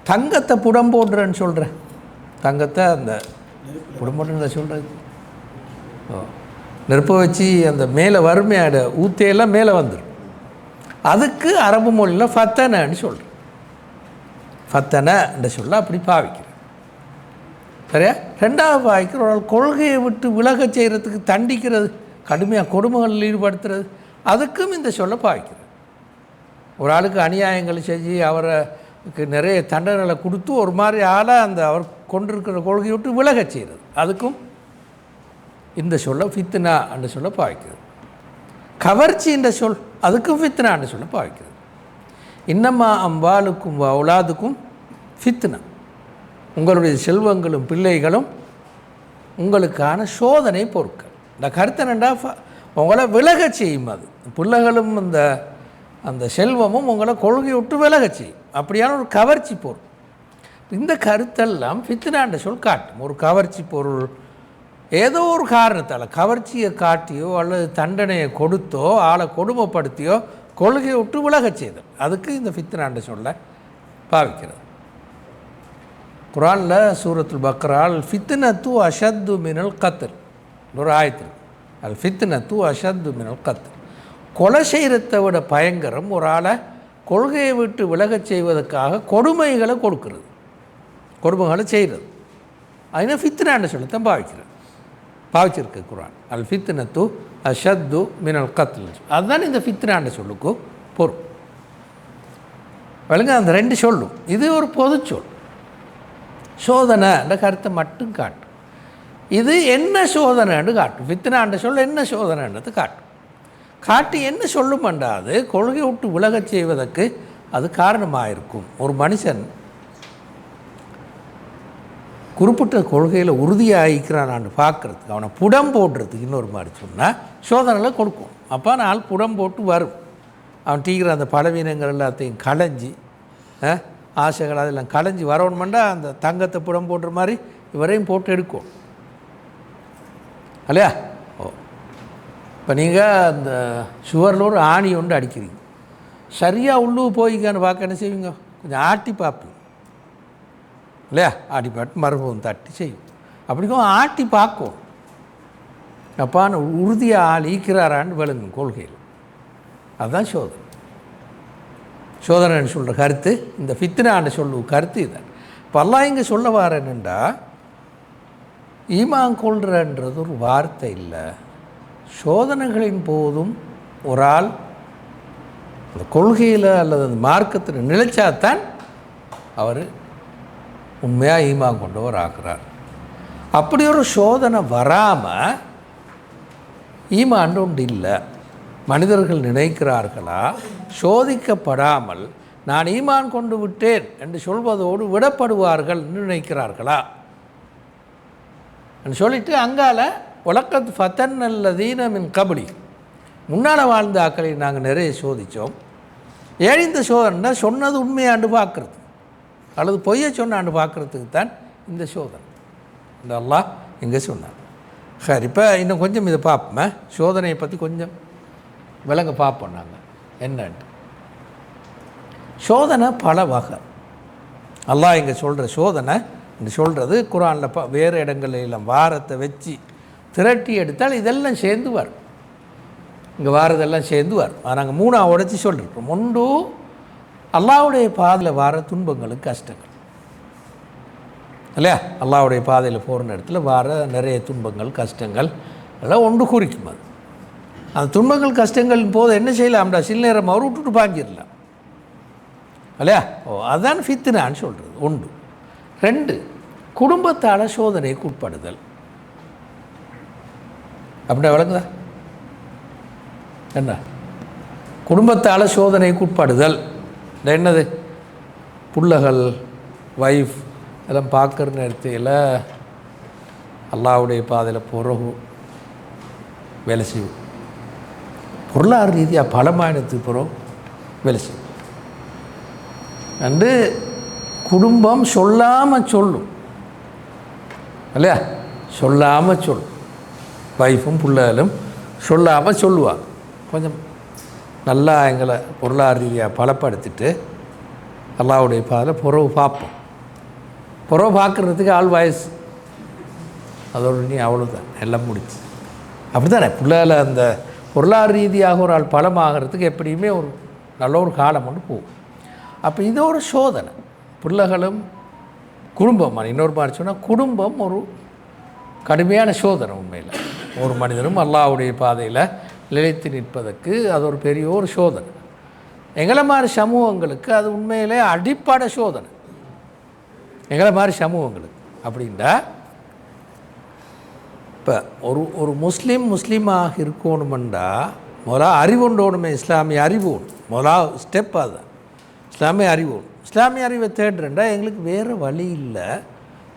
தங்கத்தை புடம்போடுறேன்னு சொல்கிறேன், தங்கத்தை அந்த புடம்போடுறத சொல்கிறது, நெருப்பை வச்சு அந்த மேலே வறுமையாட ஊத்தையெல்லாம் மேலே வந்துடும். அதுக்கு அரபு மொழியில் ஃபத்தனைன்னு சொல்கிறேன். ஃபத்தனை என்ற சொல்ல அப்படி பாவிக்கிறேன், சரியா? ரெண்டாவது பாவிக்கிற ஒரு கொள்கையை விட்டு விலக செய்கிறதுக்கு தண்டிக்கிறது, கடுமையாக கொடுமைகளில் ஈடுபடுத்துறது, அதுக்கும் இந்த சொல்ல பாவிக்கிறது. ஒரு ஆளுக்கு அநியாயங்கள் செஞ்சு அவருக்கு நிறைய தண்டனைகளை கொடுத்து ஒரு மாதிரி ஆளாக அந்த அவர் கொண்டிருக்கிற கொள்கையை விட்டு விலக செய்கிறது, அதுக்கும் இந்த சொல்ல ஃபித்னா என்ற சொல்ல பாவிக்கிறது. கவர்ச்சி என்ற சொல், அதுக்கும் ஃபித்னா என்ற சொல்ல பாவிக்கிறது. இன்னமா அம்வாலுக்கும் அவுலாதுக்கும் ஃபித்னா, உங்களுடைய செல்வங்களும் பிள்ளைகளும் உங்களுக்கான சோதனை பொருட்கள். இந்த கருத்து என்னென்னா உங்களை விலக செய்யும். அது பிள்ளைகளும் அந்த செல்வமும் உங்களை கொள்கை விட்டு விலக செய்யும். அப்படியான ஒரு கவர்ச்சி பொருள். இந்த கருத்தெல்லாம் ஃபித்னான்ற சொல் காட்டும். ஒரு கவர்ச்சி பொருள் ஏதோ ஒரு காரணத்தால் கவர்ச்சியை காட்டியோ அல்லது தண்டனையை கொடுத்தோ ஆளை கொடுமைப்படுத்தியோ கொள்கையை விட்டு விலக செய்தல், அதுக்கு இந்த ஃபித்னான்ற சொல்ல பாவிக்கிறது. குர்ஆனில் சூரத்துல் பக்ரால் ஃபித்னத்து அஷத்து மினல் கத்ல் ஒரு ஆயத்தில், அல் ஃபித்னத்து அஷத்து மினல் கத்ல், கொலை செய்கிறதை விட பயங்கரம் ஒரு ஆளை கொள்கையை விட்டு விலகச் செய்வதற்காக கொடுமைகளை கொடுக்கறது, கொடுமைகளை செய்கிறது. அதனால் ஃபித்னான்னு சொல்லத்தான் பாவிச்சிருக்கு குர்ஆன். அல் ஃபித்னத்து அஷத்து மினல் கத்ல், அதுதான் இந்த ஃபித்னான்னு சொல்லுக்கு பொருள். வழங்க அந்த ரெண்டு சொல்லும், இது ஒரு பொது சொல். சோதனை என்ற கருத்தை மட்டும் காட்டும். இது என்ன சோதனைன்னு காட்டும். ஃபித்னான்ற சொல் என்ன சோதனைன்றது காட்டி என்ன சொல்லும் என்றாது கொள்கை விட்டு விலகச் செய்வதற்கு அது காரணமாக இருக்கும். ஒரு மனுஷன் குறிப்பிட்ட கொள்கையில் உறுதியாகிக்கிறான்னு பார்க்குறதுக்கு, அவனை புடம் போடுறதுக்கு இன்னொரு மாதிரி சொன்னால் சோதனையில் கொடுக்கும். அப்போ நாள் புடம் போட்டு வரும். அவன் டீக்கிற அந்த பலவீனங்கள் எல்லாத்தையும் களைஞ்சி ஆசைகள் அதெல்லாம் களைஞ்சி வரணுமெண்டா அந்த தங்கத்தை புடம் போடுற மாதிரி இவரையும் போட்டு எடுக்கும் இல்லையா? ஓ, இப்போ நீங்கள் அந்த சுவரில் ஒரு ஆணி ஒன்று அடிக்கிறீங்க, சரியாக உள்ளுக்கு போய்க்கான்னு பார்க்க என்ன செய்வீங்க? கொஞ்சம் ஆட்டி பார்ப்பீங்க இல்லையா? ஆட்டி பார்த்து மறுபடியும் தட்டி செய்யும். அப்படிக்கும் ஆட்டி பார்க்கும். அப்பான்னு உறுதியாக ஆள் ஈக்கிறாரான்னு விளங்கும் கொள்கையில். அதுதான் சோதனை. சோதனைன்னு சொல்கிற கருத்து இந்த ஃபித்னான்னு சொல்லுவ கருத்து இதுதான். இப்போ அல்லாஹ் இங்கே சொல்ல வாரேன்னுண்டா, ஈமான் கொள்றன்றது ஒரு வார்த்தை இல்லை. சோதனைகளின் போதும் ஒரு ஆள் அந்த கொள்கையில் அல்லது அந்த மார்க்கத்தில் நிலைச்சாத்தான் அவர் உண்மையாக ஈமான் கொண்டவர் ஆகிறார். அப்படி ஒரு சோதனை வராமல் ஈமான் ஒன்று இல்லை. மனிதர்கள் நினைக்கிறார்களா சோதிக்கப்படாமல் நான் ஈமான் கொண்டு விட்டேன் என்று சொல்வதோடு விடப்படுவார்கள் நினைக்கிறார்களா சொல்லிட்டு அங்கால உலக்கத் ஃபத்தன்னல்லதீன மின் கபலி, முன்னால் வாழ்ந்த ஆக்களை நாங்கள் நிறைய சோதித்தோம், ஏன் இந்த சோதனை சொன்னது உண்மையாண்டு பார்க்குறது அல்லது பொய்யை சொன்னாண்டு பார்க்குறதுக்கு தான் இந்த சோதனை. இந்த அல்லாஹ் இங்கே சொன்னான். சரி, இப்போ இன்னும் கொஞ்சம் இதை பார்ப்போமே, சோதனையை பற்றி கொஞ்சம் விளங்க பார்ப்போம் நாங்கள் என்னன்ட்டு. சோதனை பல வகை. அல்லாஹ் இங்கே சொல்கிற சோதனை இங்கே சொல்கிறது குர்ஆனில் வேறு இடங்களில் வாரத்தை வச்சு திரட்டி எடுத்தால் இதெல்லாம் சேர்ந்து வரும். இங்கே வாரதெல்லாம் சேர்ந்து வரும். நாங்கள் 3 உடைச்சி சொல்லியிருக்கோம். ஒன்று அல்லாஹ்வுடைய பாதையில் வார துன்பங்களுக்கு கஷ்டங்கள் இல்லையா? அல்லாஹ்வுடைய பாதையில் போகிற இடத்துல வார நிறைய துன்பங்கள் கஷ்டங்கள் எல்லாம் ஒன்று குறிக்கும். அது அந்த துன்பங்கள் கஷ்டங்கள் போது என்ன செய்யலாம்டா, சில நேரம் அவர் விட்டுட்டு பாஞ்சிடலாம் இல்லையா? அதுதான் ஃபித்னான்னு சொல்கிறது. 1. 2, குடும்பத்தால் சோதனைக்கு உட்படுதல். அப்படின்னா விளங்குதா என்ன? குடும்பத்தால் சோதனைக்கு உட்படுதல் என்னது? புள்ளகள் வைஃப் எல்லாம் பார்க்குற நேரத்தில் அல்லாஹ்வுடைய பாதையில் பிறகு வேலை செய்யும். பொருளாதார ரீதியாக பலமானத்துக்கு பிறகு வேலை செய்யும். அண்டு குடும்பம் சொல்லாமல் சொல்லும் இல்லையா? சொல்லாமல் சொல்லும். வைஃபும் பிள்ளைகளும் சொல்லாமல் சொல்லுவாங்க. கொஞ்சம் நல்லா எங்களை பொருளாதார ரீதியாக பலப்படுத்திட்டு அல்லாஹ்வுடைய பாதையில் புறவு பார்ப்போம். புறவு பார்க்குறதுக்கு ஆள் வயசு அதோட நீ அவ்வளோதான், எல்லாம் முடிச்சு. அப்படி தானே பிள்ளைகளை அந்த பொருளாதார ரீதியாக ஒரு ஆள் பலமாகிறதுக்கு எப்படியுமே ஒரு நல்ல ஒரு காலம் ஒன்று போகும். அப்போ இது ஒரு சோதனை. பிள்ளைகளும் குடும்பம், இன்னொரு மாதிரி சொன்னால் குடும்பம் ஒரு கடுமையான சோதனை. உண்மையில் ஒரு மனிதனும் அல்லாஹ்வுடைய பாதையில் நிலைத்து நிற்பதற்கு அது ஒரு பெரிய ஒரு சோதனை. எங்களை மாதிரி சமூகங்களுக்கு அது உண்மையிலே அடிப்படை சோதனை. எங்களை மாதிரி சமூகங்களுக்கு அப்படின்னா இப்போ ஒரு முஸ்லீமாக இருக்கணுமெண்டா முதல்ல அறிவுண்டோணுமே. இஸ்லாமிய அறிவு முதலா ஸ்டெப் அதுதான். இஸ்லாமிய அறிவு. இஸ்லாமிய அறிவை தேடுறேன்டா எங்களுக்கு வேறு வழி இல்லை.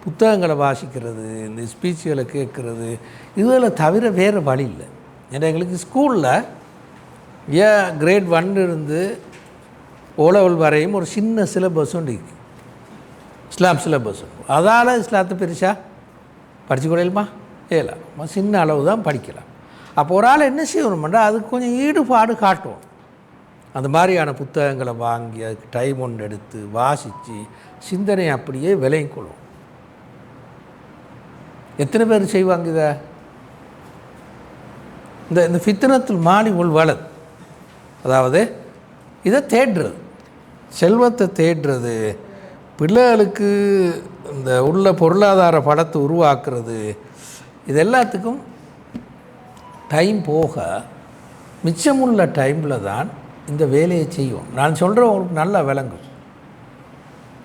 புத்தகங்களை வாசிக்கிறது, இந்த ஸ்பீச்சுகளை கேட்குறது, இதில் தவிர வேறு வழி இல்லை. ஏன்னா எங்களுக்கு ஸ்கூலில் கிரேட் 1 இருந்து O-level வரையும் ஒரு சின்ன சிலபஸ் ஒன்று இருக்குது, இஸ்லாம் சிலபஸ். அதால் இஸ்லாத்தை பெருசாக படித்து கொள்ளலாமா? ஏலாம் சின்ன அளவு தான் படிக்கலாம். அப்போ ஒரு ஆள் என்ன செய்யணுமெண்டா அதுக்கு கொஞ்சம் ஈடுபாடு காட்டணும். அந்த மாதிரியான புத்தகங்களை வாங்கி அதுக்கு டைம் ஒன்று எடுத்து வாசித்து சிந்தனை அப்படியே விலையும் கொள்ளும். எத்தனை பேர் செய்வாங்க இதை? இந்த ஃபித்னத்துல் மாலி உல் வலத், அதாவது இதை தேடுறது, செல்வத்தை தேடுறது, பிள்ளைகளுக்கு இந்த உள்ள பொருளாதார படத்தை உருவாக்குறது, இது எல்லாத்துக்கும் டைம் போக மிச்சமுள்ள டைமில் தான் இந்த வேலையை செய்வோம். நான் சொல்கிறேன் உங்களுக்கு நல்லா விளங்கும்,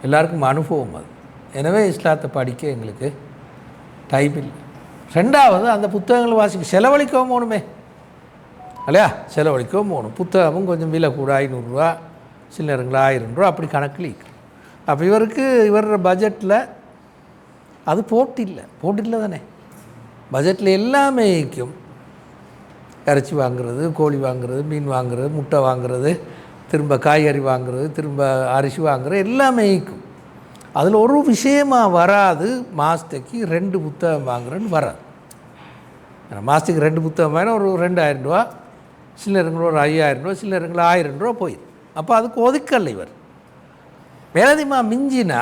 எல்லாருக்கும் அனுபவம் அது. எனவே இஸ்லாத்தை படிக்க எங்களுக்கு டைம் இல்லை. 2வது அந்த புத்தகங்களை வாசிக்க செலவழிக்கவும் போகணுமே இல்லையா? செலவழிக்கவும் போகணும். புத்தகமும் கொஞ்சம் விலை கூட 500 ரூபா, சில நேரங்கள் 1000 ரூபா அப்படி கணக்கில். அப்போ இவர் பட்ஜெட்டில் அது போட்டில்லை தானே. பட்ஜெட்டில் எல்லாமே இருக்கும். இறைச்சி வாங்குறது, கோழி வாங்குறது, மீன் வாங்குறது, முட்டை வாங்குறது, திரும்ப காய்கறி வாங்குறது, திரும்ப அரிசி வாங்குறது எல்லாமே இருக்கும். அதில் ஒரு விஷயமாக வராது மாதத்துக்கு 2 புத்தகம் வாங்குறேன்னு வராது. மாதத்துக்கு 2 புத்தகம் வாங்கினா ஒரு 2000 ரூபா, சில நேரங்கள் ஒரு 5000 ரூபா, சில நேரங்கள் 1000 ரூபா போயிடும். அப்போ அதுக்கு ஒதுக்கலை இவர். மேலதிகமாக மிஞ்சினா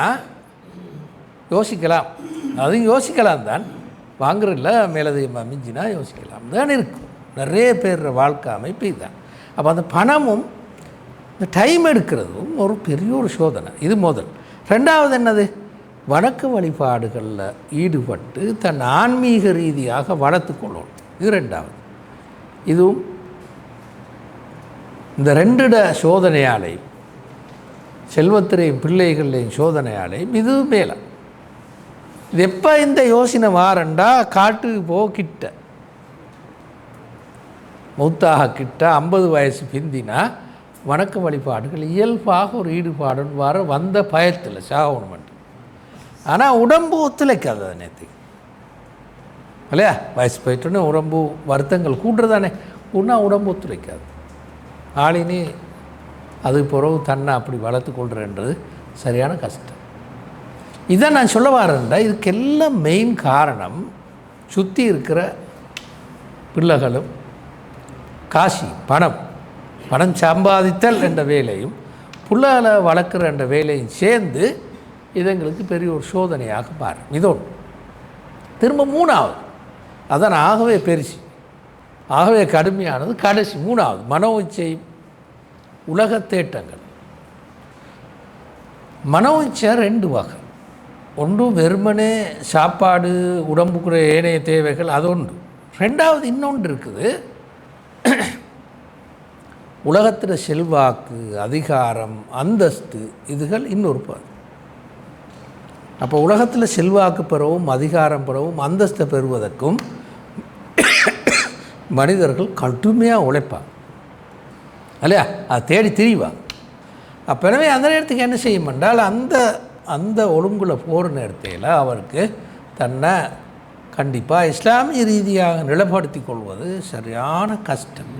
யோசிக்கலாம், அதுவும் யோசிக்கலாம் தான், வாங்குறதில்ல. மேலதிகமாக மிஞ்சினா யோசிக்கலாம் தான் இருக்கும். நிறைய பேர் வாழ்க்கை அமைப்பு இதுதான். அப்போ அந்த பணமும் இந்த டைம் எடுக்கிறதும் ஒரு பெரிய ஒரு சோதனை. இது முதல். 2வது என்னது? வணக்க வழிபாடுகளில் ஈடுபட்டு தன் ஆன்மீக ரீதியாக வளர்த்து கொள்ளணும். இது 2வது. இதுவும் இந்த 2 சோதனையாலையும், செல்வத்திரையும் பிள்ளைகளையும் சோதனையாலையும் இது மேலே. இது எப்போ இந்த யோசனை வாரண்டா, காட்டுக்கு கிட்ட மௌத்தாக கிட்ட 50 வயசு பிந்தினா வணக்க வழிபாடுகள் இயல்பாக ஒரு ஈடுபாடுன்னு வந்த பயத்தில் சாகணுமெண்டு. ஆனால் உடம்பு ஒத்துழைக்காது. அது நேற்று இல்லையா? வயசு போயிட்டோன்னே உடம்பு வருத்தங்கள் கூட்டுறதானே, ஒன்றா உடம்பு ஒத்துழைக்காது. ஆளினி அது பிறகு தன்னை அப்படி வளர்த்து கொள்கிறன்றது சரியான கஷ்டம். இதை நான் சொல்ல வரேன்டா, இதுக்கெல்லாம் மெயின் காரணம் சுற்றி இருக்கிற பிள்ளைகளும் காசி பணம் சம்பாதித்தல் என்ற வேலையும் புள்ளைகளை வளர்க்குற என்ற வேலையும் சேர்ந்து இது எங்களுக்கு பெரிய ஒரு சோதனையாக மாறும். இதோடு திரும்ப மூணாவது, அதான் ஆகவே பெருசு, ஆகவே கடுமையானது கடைசி மூணாவது மனோ இச்சை உலக தேட்டங்கள். மனோ இச்சை ரெண்டு வகை. ஒன்று வெறுமனே சாப்பாடு, உடம்புக்குற ஏனைய தேவைகள், அது ஒன்று. ரெண்டாவது இன்னொன்று இருக்குது, உலகத்தில் செல்வாக்கு, அதிகாரம், அந்தஸ்து, இதுகள் இன்னொரு பாது. அப்போ உலகத்தில் செல்வாக்கு பெறவும், அதிகாரம் பெறவும், அந்தஸ்தை பெறுவதற்கும் மனிதர்கள் கடுமையாக உழைப்பாங்க இல்லையா, அதை தேடி திரிவாங்க. அப்போ எனவே அந்த நேரத்துக்கு என்ன செய்யும் என்றால், அந்த ஒழுங்குல போகிற நேரத்தில் அவருக்கு தன்னை கண்டிப்பாக இஸ்லாமிய ரீதியாக நிலைப்படுத்தி கொள்வது சரியான கஷ்டம்.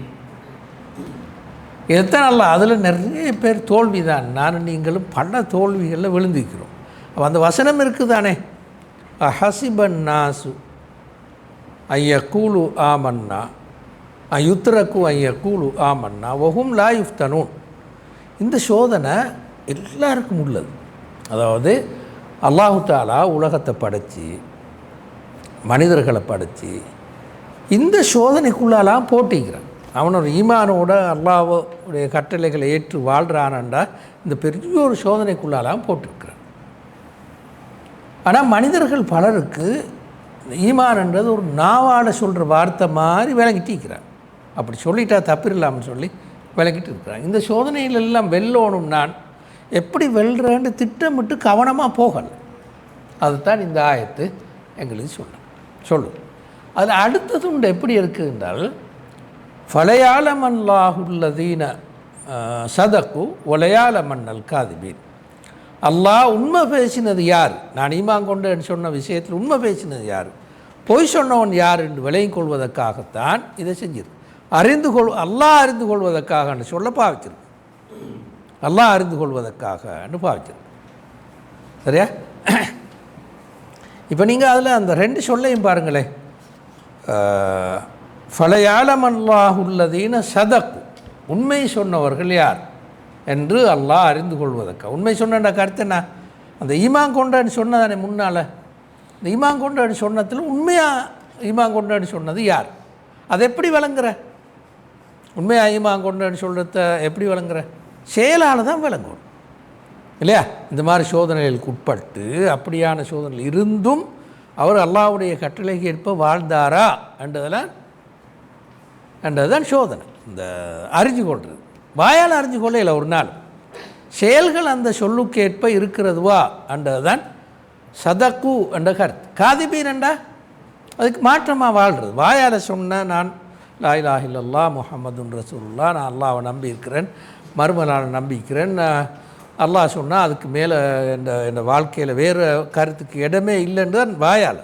இதுதான் நல்லா. அதில் நிறைய பேர் தோல்வி தான். நானும் நீங்களும் பல தோல்விகளில் விழுந்திக்கிறோம். அப்போ அந்த வசனம் இருக்குதானே, ஹசிபன் நாசு ஐயக்கூலு ஆமன்னா யுத்ரக்கு ஐயக்கூலு ஆமன்னா ஒஹும் லா யுஃப்தனூன். இந்த சோதனை எல்லாருக்கும் உள்ளது. அதாவது அல்லாஹு தாலா உலகத்தை படைச்சி மனிதர்களை படைச்சி இந்த சோதனைக்குள்ளாலாம் போட்டிக்கிறான். அவனோட ஈமானோட அல்லாஹ்வுடைய கட்டளைகளை ஏற்று வாழ்கிறானண்டா இந்த பெரிய ஒரு சோதனைக்குள்ளாலாம் போட்டிருக்கிறான். ஆனால் மனிதர்கள் பலருக்கு ஈமான்ன்றது ஒரு நாவாட சொல்கிற வார்த்தை மாதிரி விளங்கிட்டிருக்கிறான். அப்படி சொல்லிட்டா தப்பு இல்லாமல் சொல்லி விளங்கிட்டு இருக்கிறான். இந்த சோதனையிலெல்லாம் வெல்லோணும் நான் எப்படி வெல்றேன்னு திட்டமிட்டு கவனமாக போகலை. அதுதான் இந்த ஆயத்து எங்களுக்கு சொல்லு. அது அடுத்தது உண்டு எப்படி இருக்குது என்றால், ஃபலயாலமல்லாஹுல்லதீன சதக்கு ஒலையாலமன்னல் காதிபீன். அல்லாஹ் உண்மை பேசினது யார், நான் ஈமான் கொண்டேன்னு சொன்ன விஷயத்தில் உண்மை பேசினது யார், பொய் சொன்னவன் யார் என்று விளங்கிக் கொள்வதற்காகத்தான் இதை செஞ்சிருக்கு. அல்லாஹ் அறிந்து கொள்வதற்காக சொல்ல பாவிச்சிருக்கு. அல்லாஹ் அறிந்து கொள்வதற்காகன்னு பாவிச்சிருக்கு. சரியா? இப்போ நீங்கள் அதில் அந்த ரெண்டு சொல்லையும் பாருங்களேன். ஃபலயாலமல்லாஹுல்லதீன சதக்கு, உண்மை சொன்னவர்கள் யார் என்று அல்லாஹ் அறிந்து கொள்வதற்காக. உண்மை சொன்ன கருத்து என்ன, அந்த ஈமான் கொண்டான்னு சொன்னதானே முன்னால். இந்த ஈமான் கொண்டான்னு சொன்னதில் உண்மையாக ஈமான் கொண்டான்னு சொன்னது யார், அதை எப்படி விளங்குற? உண்மையாக ஈமான் கொண்டான்னு சொல்கிறத எப்படி விளங்குற? செயலால் தான் விளங்கும் இல்லையா? இந்த மாதிரி சோதனைகளுக்கு உட்பட்டு அப்படியான சோதனைகள் இருந்தும் அவர் அல்லாஹ்வுடைய கட்டளைக்கு ஏற்ப வாழ்ந்தாரா என்றதுதான் சோதனை. இந்த அறிஞ்சு கொள்வது, வாயால் அறிஞ்சு கொள்ளையில் ஒரு நாள் செயல்கள் அந்த சொல்லுக்கு ஏற்ப இருக்கிறதுவா என்றதுதான் சதக்கு என்ற கருத்து. காதிபீன் என்றா அதுக்கு மாற்றமாக வாழ்கிறது. வாயால் சொன்ன நான் லா இலாஹ இல்லல்லாஹ் முஹம்மதுன் ரசூலுல்லாஹ், நான் அல்லாஹ்வை நம்பி இருக்கிறேன், மறுமலான நம்பிக்கிறேன், அல்லாஹ் சொன்னால் அதுக்கு மேலே இந்த வாழ்க்கையில் வேறு கருத்துக்கு இடமே இல்லைன்னு தான் வாயால்.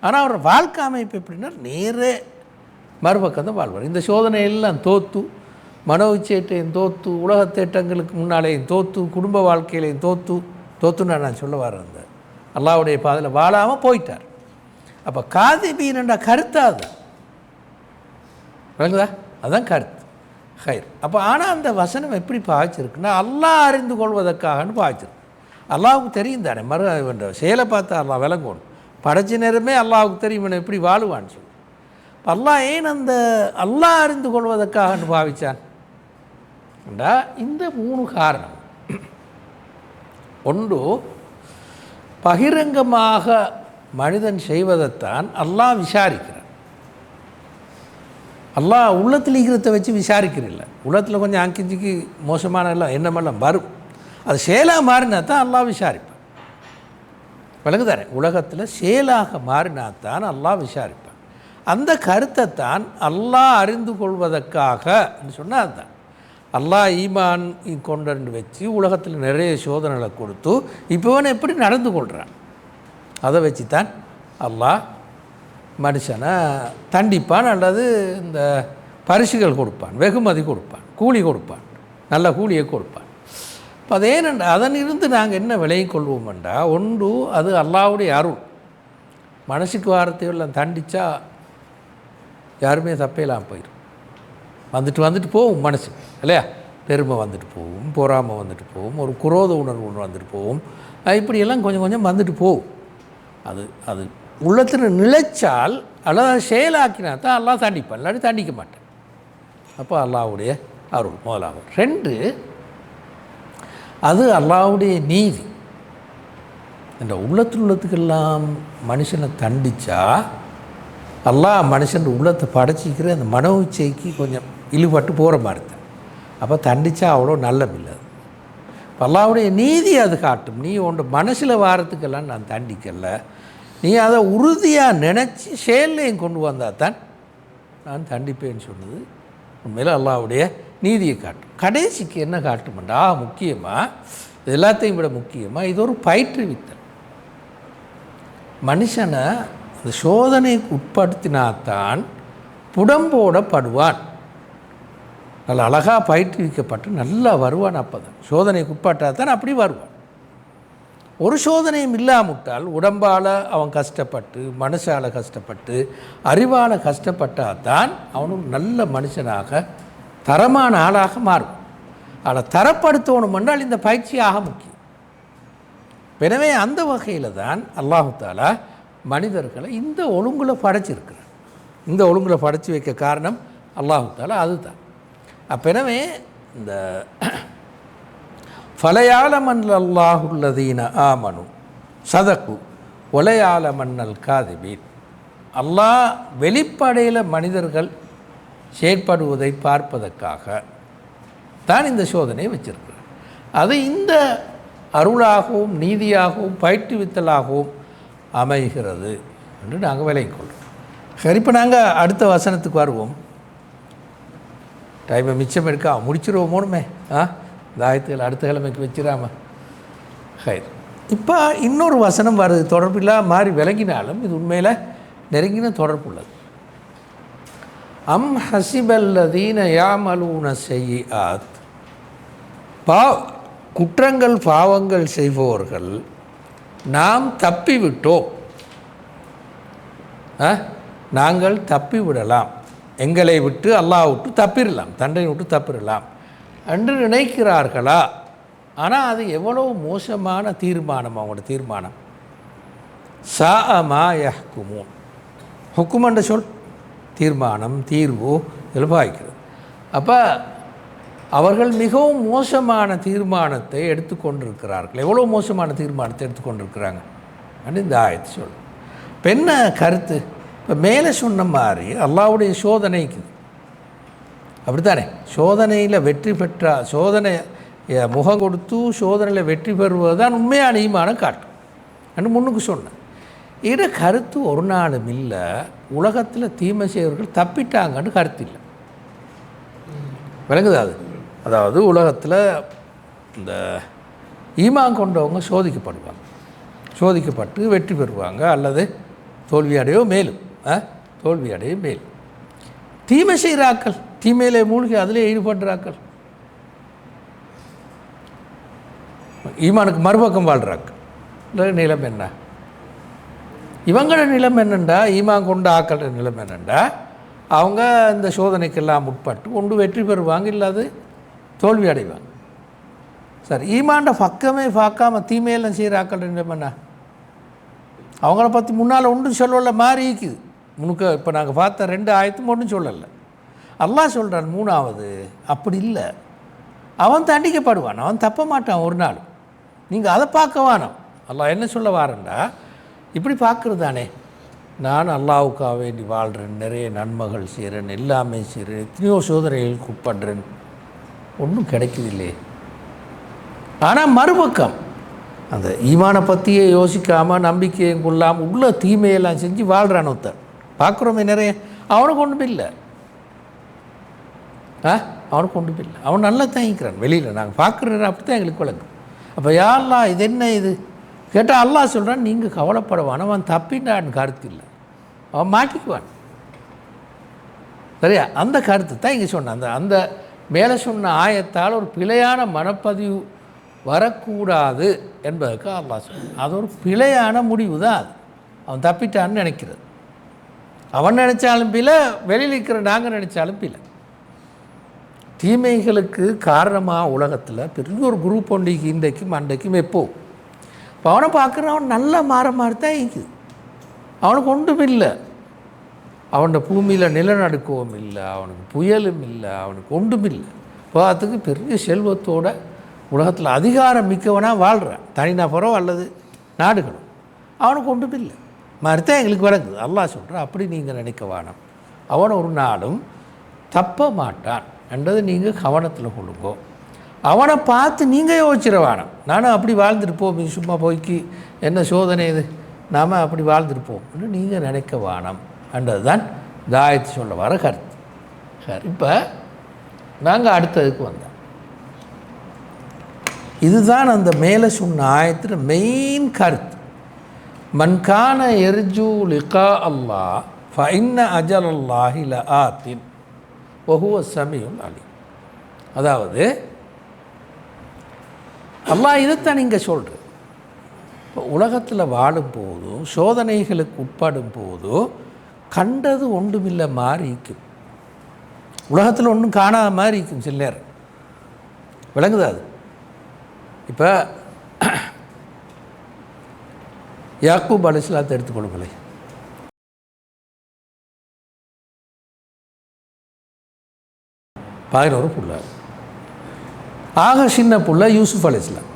ஆனால் அவர் வாழ்க்கை அமைப்பு எப்படின்னா நேரே மறுபக்கம் தான் வாழ்வார். இந்த சோதனையெல்லாம் தோற்று, மனோ இச்சையையும் தோற்று, உலகத்தேட்டங்களுக்கு முன்னாலேயும் தோற்று, குடும்ப வாழ்க்கையிலையும் தோற்றுன்னு நான் சொல்ல வரேன். அந்த அல்லாஹ்வுடைய பாதையில் வாழாமல் போயிட்டார். அப்போ காதிபீன்ன்ற கருத்தாக விளங்குதா? அதுதான் கருத்து ஹைர். அப்போ ஆனால் அந்த வசனம் எப்படி பாய்ச்சிருக்குன்னா, அல்லாஹ் அறிந்து கொள்வதற்காகன்னு பாய்ச்சிருக்கு. அல்லாஹுக்கு தெரியும் தானே, என்ற செயலை பார்த்தா அல்லாஹ் விளங்கணும். படைச்ச நேரமே அல்லாஹுக்கு தெரியும் எப்படி வாழுவான்னு சொல்லி. அல்லாஹ் ஏன் அந்த அல்லாஹ் அறிந்து கொள்வதற்காகன்னு பாவிச்சான் என்றா இந்த 3 காரணம். ஒன்று, பகிரங்கமாக மனிதன் செய்வதைத்தான் அல்லாஹ் விசாரிக்கிறான். அல்லாஹ் உள்ளத்தில் ஈகிறத்தை வச்சு விசாரிக்கிறதில்ல. உள்ளத்தில் கொஞ்சம் அங்கிஞ்சிக்கு மோசமான எல்லாம் எண்ணமெல்லாம் வரும், அது செயலாக மாறினா தான் அல்லாஹ் விசாரிப்பான். விளங்குதானே? உலகத்தில் செயலாக மாறினா தான் அல்லாஹ் விசாரிப்பான். அந்த கருத்தை தான் அல்லாஹ் அறிந்து கொள்வதற்காக சொன்னால் அதுதான். அல்லாஹ் ஈமான் கொண்டு வச்சு உலகத்தில் நிறைய சோதனைகளை கொடுத்து இப்போவன் எப்படி நடந்து கொள்கிறான் அதை வச்சு தான் அல்லாஹ் மனுஷனை தண்டிப்பான், அல்லது இந்த பரிசுகள் கொடுப்பான், வெகுமதி கொடுப்பான், கூலி கொடுப்பான். நல்ல கூலியை கொடுப்பான். இப்போ அது ஏனென்றா அதனிருந்து நாங்கள் என்ன விலகி கொள்வோம்ன்றா, ஒன்று அது அல்லாஹ்வுடைய அருள். மனசுக்கு வாரத்தையெல்லாம் தண்டித்தா யாருமே தப்பையெல்லாம் போயிடும். வந்துட்டு போகும் மனசு இல்லையா, பெருமை வந்துட்டு போகும், பொறாமை வந்துட்டு போகும், ஒரு குரோத உணர்வு ஒன்று வந்துட்டு போகும், இப்படியெல்லாம் கொஞ்சம் கொஞ்சம் வந்துட்டு போகும். அது உள்ளத்தில் நிலைச்சால் அல்லது செயலாக்கினா தான் அல்லாஹ் தண்டிப்பான், இல்லாட்டி தண்டிக்க மாட்டேன். அப்போ அல்லாஹ்வுடைய அருள் முதலாகும். 2, அது அல்லாஹ்வுடைய நீதி. இந்த உள்ளத்துக்கெல்லாம் மனுஷனை தண்டித்தா அல்லாஹ் மனுஷன் உள்ளத்தை படைச்சிக்கிற அந்த மன உச்சைக்கு கொஞ்சம் இழுபட்டு போகிற மாதிரி தான். அப்போ தண்டித்தா அவ்வளோ நல்லமில்லை. அல்லாஹ்வுடைய நீதி அது காட்டும். நீ உன்னோட மனசில் வாரத்துக்கெல்லாம் நான் தண்டிக்கலை, நீ அதை உறுதியாக நினச்சி செயல்லையும் கொண்டு வந்தால் தான் நான் தண்டிப்பேன்னு சொன்னது உண்மையில் அல்லாஹ்வுடைய நீதியை காட்டும். கடைசிக்கு என்ன காட்டுமெண்டா, முக்கியமாக எல்லாத்தையும் விட முக்கியமாக இது ஒரு பயிற்றுவித்தல். மனுஷனை அந்த சோதனைக்கு உட்படுத்தினாத்தான் புடம்போடப்படுவான். நல்ல அழகாக பயிற்றுவிக்கப்பட்டு நல்லா வருவான். அப்போ தான் சோதனைக்கு உட்பட்டால் அப்படி வருவான். ஒரு சோதனையும் இல்லாமட்டால் உடம்பால் அவன் கஷ்டப்பட்டு, மனசால் கஷ்டப்பட்டு, அறிவால் கஷ்டப்பட்டால் தான் அவனும் நல்ல மனுஷனாக தரமான ஆளாக மாறும். அதை தரப்படுத்தணும் என்றால் இந்த பயிற்சியாக முக்கியம். எனவே அந்த வகையில் தான் அல்லாஹு தஆலா மனிதர்களை இந்த ஒழுங்கில் படைச்சிருக்கிறார். இந்த ஒழுங்கில் படைச்சி வைக்க காரணம் அல்லாஹு தஆலா அதுதான். எனவே இந்த ஃபலயாலமன் அல்லாஹுல்லதீன ஆமனு சதகு ஒலையாலமன்னல் காதிபீன். அல்லாஹ் வெளிப்படையில் மனிதர்கள் செயற்படுவதை பார்ப்பதற்காக தான் இந்த சோதனையை வச்சிருக்கிறார். அது இந்த அருளாகவும் நீதியாகவும் பயிற்றுவித்தலாகவும் அமைகிறது என்று நாங்கள் விலகிக் கொள்கிறோம். சரி, இப்போ நாங்கள் அடுத்த வசனத்துக்கு வருவோம். டைமை மிச்சம் எடுக்க முடிச்சிருவோமோனுமே. இந்த ஆயத்துக்கள் அடுத்த கிழமைக்கு வச்சிடாம. ஹைர், இப்போ இன்னொரு வசனம் வருது, தொடர்பில்லாத மாதிரி விளங்கினாலும் இது உண்மையில் நெருங்கின தொடர்பு உள்ளது. அம் ஹசிபல்லதீன யாமலூன செய்யாத், குற்றங்கள் பாவங்கள் செய்பவர்கள் நாம் தப்பிவிட்டோம், நாங்கள் தப்பிவிடலாம், எங்களை விட்டு அல்லாஹ் விட்டு தப்பிடலாம், தண்டனை விட்டு தப்பிடலாம் என்று நினைக்கிறார்களா? ஆனால் அது எவ்வளோ மோசமான தீர்மானம் அவங்களோட தீர்மானம். சாஅமா யஹ்குமூன், ஹுக்கும் என்ற சொல் தீர்மானம், தீர்வு இதில் பாய்க்கிறது. அப்போ அவர்கள் மிகவும் மோசமான தீர்மானத்தை எடுத்துக்கொண்டிருக்கிறார்கள். எவ்வளோ மோசமான தீர்மானத்தை எடுத்துக்கொண்டிருக்கிறாங்க அப்படின்னு இந்த ஆயத்து சொல். இப்போ என்ன கருத்து? இப்போ மேலே சொன்ன மாதிரி அல்லாஹ்வுடைய சோதனைக்கு அப்படித்தானே, சோதனையில் வெற்றி பெற்றா, சோதனை முகம் கொடுத்து சோதனையில் வெற்றி பெறுவது தான் உண்மையான ஈமானம் காட்டும் என்று முன்னுக்கு சொன்னேன். இட கருத்து ஒரு நாளும் இல்லை உலகத்தில் தீமை செய்வர்கள் தப்பிட்டாங்கன்னு கருத்து இல்லை. விளங்குது அது? அதாவது உலகத்தில் இந்த ஈமான் கொண்டவங்க சோதிக்கப்படுவாங்க, சோதிக்கப்பட்டு வெற்றி பெறுவாங்க அல்லது தோல்வியடையோ மேலும் தோல்வியடையோ மேலும். தீமை செய்கிறாக்கள், தீமையிலே மூழ்கி அதிலே ஈடுபடுறாக்கள், ஈமானுக்கு மறுபக்கம் வாழ்கிறாக்கள் நிலம் என்ன? இவங்களோட நிலம் என்னென்றா, ஈமான் கொண்ட ஆக்களோட நிலம் என்னென்றா, அவங்க இந்த சோதனைக்கெல்லாம் உட்பட்டு ஒன்று வெற்றி பெறுவாங்க, இல்லாது தோல்வி அடைவாங்க. சரி, ஈமாண்ட பக்கமே பார்க்காம தீமையெல்லாம் செய்கிற ஆக்களோட நிலம் என்ன? அவங்கள பற்றி முன்னால் ஒன்றும் சொல்லலை மாறி இருக்குது முனுக்க. இப்போ நாங்கள் பார்த்த 2 ஆயத்தும் ஒன்றும் சொல்லலை. அல்லாஹ் சொல்கிறான் 3வது, அப்படி இல்லை, அவன் தண்டிக்கப்படுவான், அவன் தப்ப மாட்டான் ஒரு நாள். நீங்கள் அதை பார்க்க வேணாம். அல்லாஹ் என்ன சொல்ல வாரண்டா, இப்படி பார்க்குறது தானே, நான் அல்லாஹ்வுக்காக வேண்டி வாழ்கிறேன், நிறைய நன்மைகள் செய்கிறேன், எல்லாமே செய்கிறேன், எத்தனையோ சோதனைகளுக்கு உட்படுறேன், ஒன்றும் கிடைக்குது இல்லையே. ஆனால் மறுபக்கம் அந்த ஈமானை பற்றியே யோசிக்காமல் நம்பிக்கையும் கொள்ளாமல் உள்ள தீமையெல்லாம் செஞ்சு வாழ்கிறான் ஒருத்தர். பார்க்குறோமே நிறைய, அவனுக்கு ஒன்றும் இல்லை, அவனுக்கு ஒன்றும் இல்லை, அவன் நல்லா தங்கிக்கிறான் வெளியில். நாங்கள் பார்க்குற அப்படி தான் எங்களுக்கு விளங்கும். அப்போ யா அல்லாஹ் இது என்ன இது கேட்டால் அல்லாஹ் சொல்கிறான், நீங்கள் கவலைப்படவான், அவன் தப்பின்றான்னு கருத்து இல்லை, அவன் மாட்டிக்குவான். சரியா? அந்த கருத்து தான் இங்கே சொன்னான். அந்த மேலே சொன்ன ஆயத்தால் ஒரு பிழையான மனப்பதிவு வரக்கூடாது என்பதற்கு அல்லாஹ் சொல்றான். அது ஒரு பிழையான முடிவு தான். அது அவன் தப்பிட்டான்னு நினைக்கிறது. அவன் நினச்சாலும் பிழை, வெளியில் இருக்கிற நாங்கள் நினச்சாலும் பிழை. தீமைகளுக்கு காரணமாக உலகத்தில் பெரிய ஒரு குரூப் ஒன்றைக்கு இன்றைக்கும் அன்றைக்கும் எப்போ இப்போ அவனை பார்க்குறான், அவன் நல்லா மாற மாதிரி தான் இருக்குது. அவனுக்கு ஒன்றும் இல்லை. அவனோட பூமியில் நிலநடுக்கவும் இல்லை, அவனுக்கு புயலும் இல்லை, அவனுக்கு ஒன்றும் இல்லை. பார்த்துக்கு பெரிய செல்வத்தோட உலகத்தில் அதிகாரம் மிக்கவனாக வாழ்கிறான், தனிநபரோ அல்லது நாடுகளோ. அவனுக்கு ஒன்றும் இல்லை மாதிரி தான் எங்களுக்கு விளங்குது. அல்லாஹ் சொல்கிறான், அப்படி நீங்கள் நினைக்க வேணாம். அவன் ஒரு நாளும் தப்ப மாட்டான் என்றதை நீங்கள் கவனத்தில் கொள்ளுங்கோ. அவனை பார்த்து நீங்கள் யோசிச்சிட வேணாம், நானும் அப்படி வாழ்ந்துருப்போம், சும்மா போய்க்கு என்ன சோதனை இது, நாம் அப்படி வாழ்ந்துருப்போம் என்று நீங்கள் நினைக்க வேணாம் என்றது தான் இந்த ஆயத்து சொல்ல வர கருத்து. சரி, இப்போ நாங்கள் அடுத்ததுக்கு வந்தோம். இதுதான் அந்த மேலே சொன்ன ஆயத்தில் மெயின் கருத்து. மன்கான எர்ஜூ லிகா அல்லாஹ் ஃபஇன்ன அஜல் அல்லாஹி லஆத்தின் வஹுவ ஸமீஉல் அலீம். அதாவது அல்லாஹ் இதைத்தான் நீங்கள் சொல்கிற. இப்போ உலகத்தில் வாழும்போதோ சோதனைகளுக்கு உட்படும் போதோ கண்டது ஒன்றுமில்லை மாதிரி இருக்கும். உலகத்தில் ஒன்றும் காணாத மாதிரி இருக்கும் சில நேரம். விளங்குதா அது? இப்போ யாக்கூப் அலைஹிஸ்ஸலாத்தை எடுத்துக்கொள்ளுங்களேன். பதினோரு புள்ள, ஆக சின்ன புள்ள யூசுஃப் அலைஹிஸ்ஸலாம்.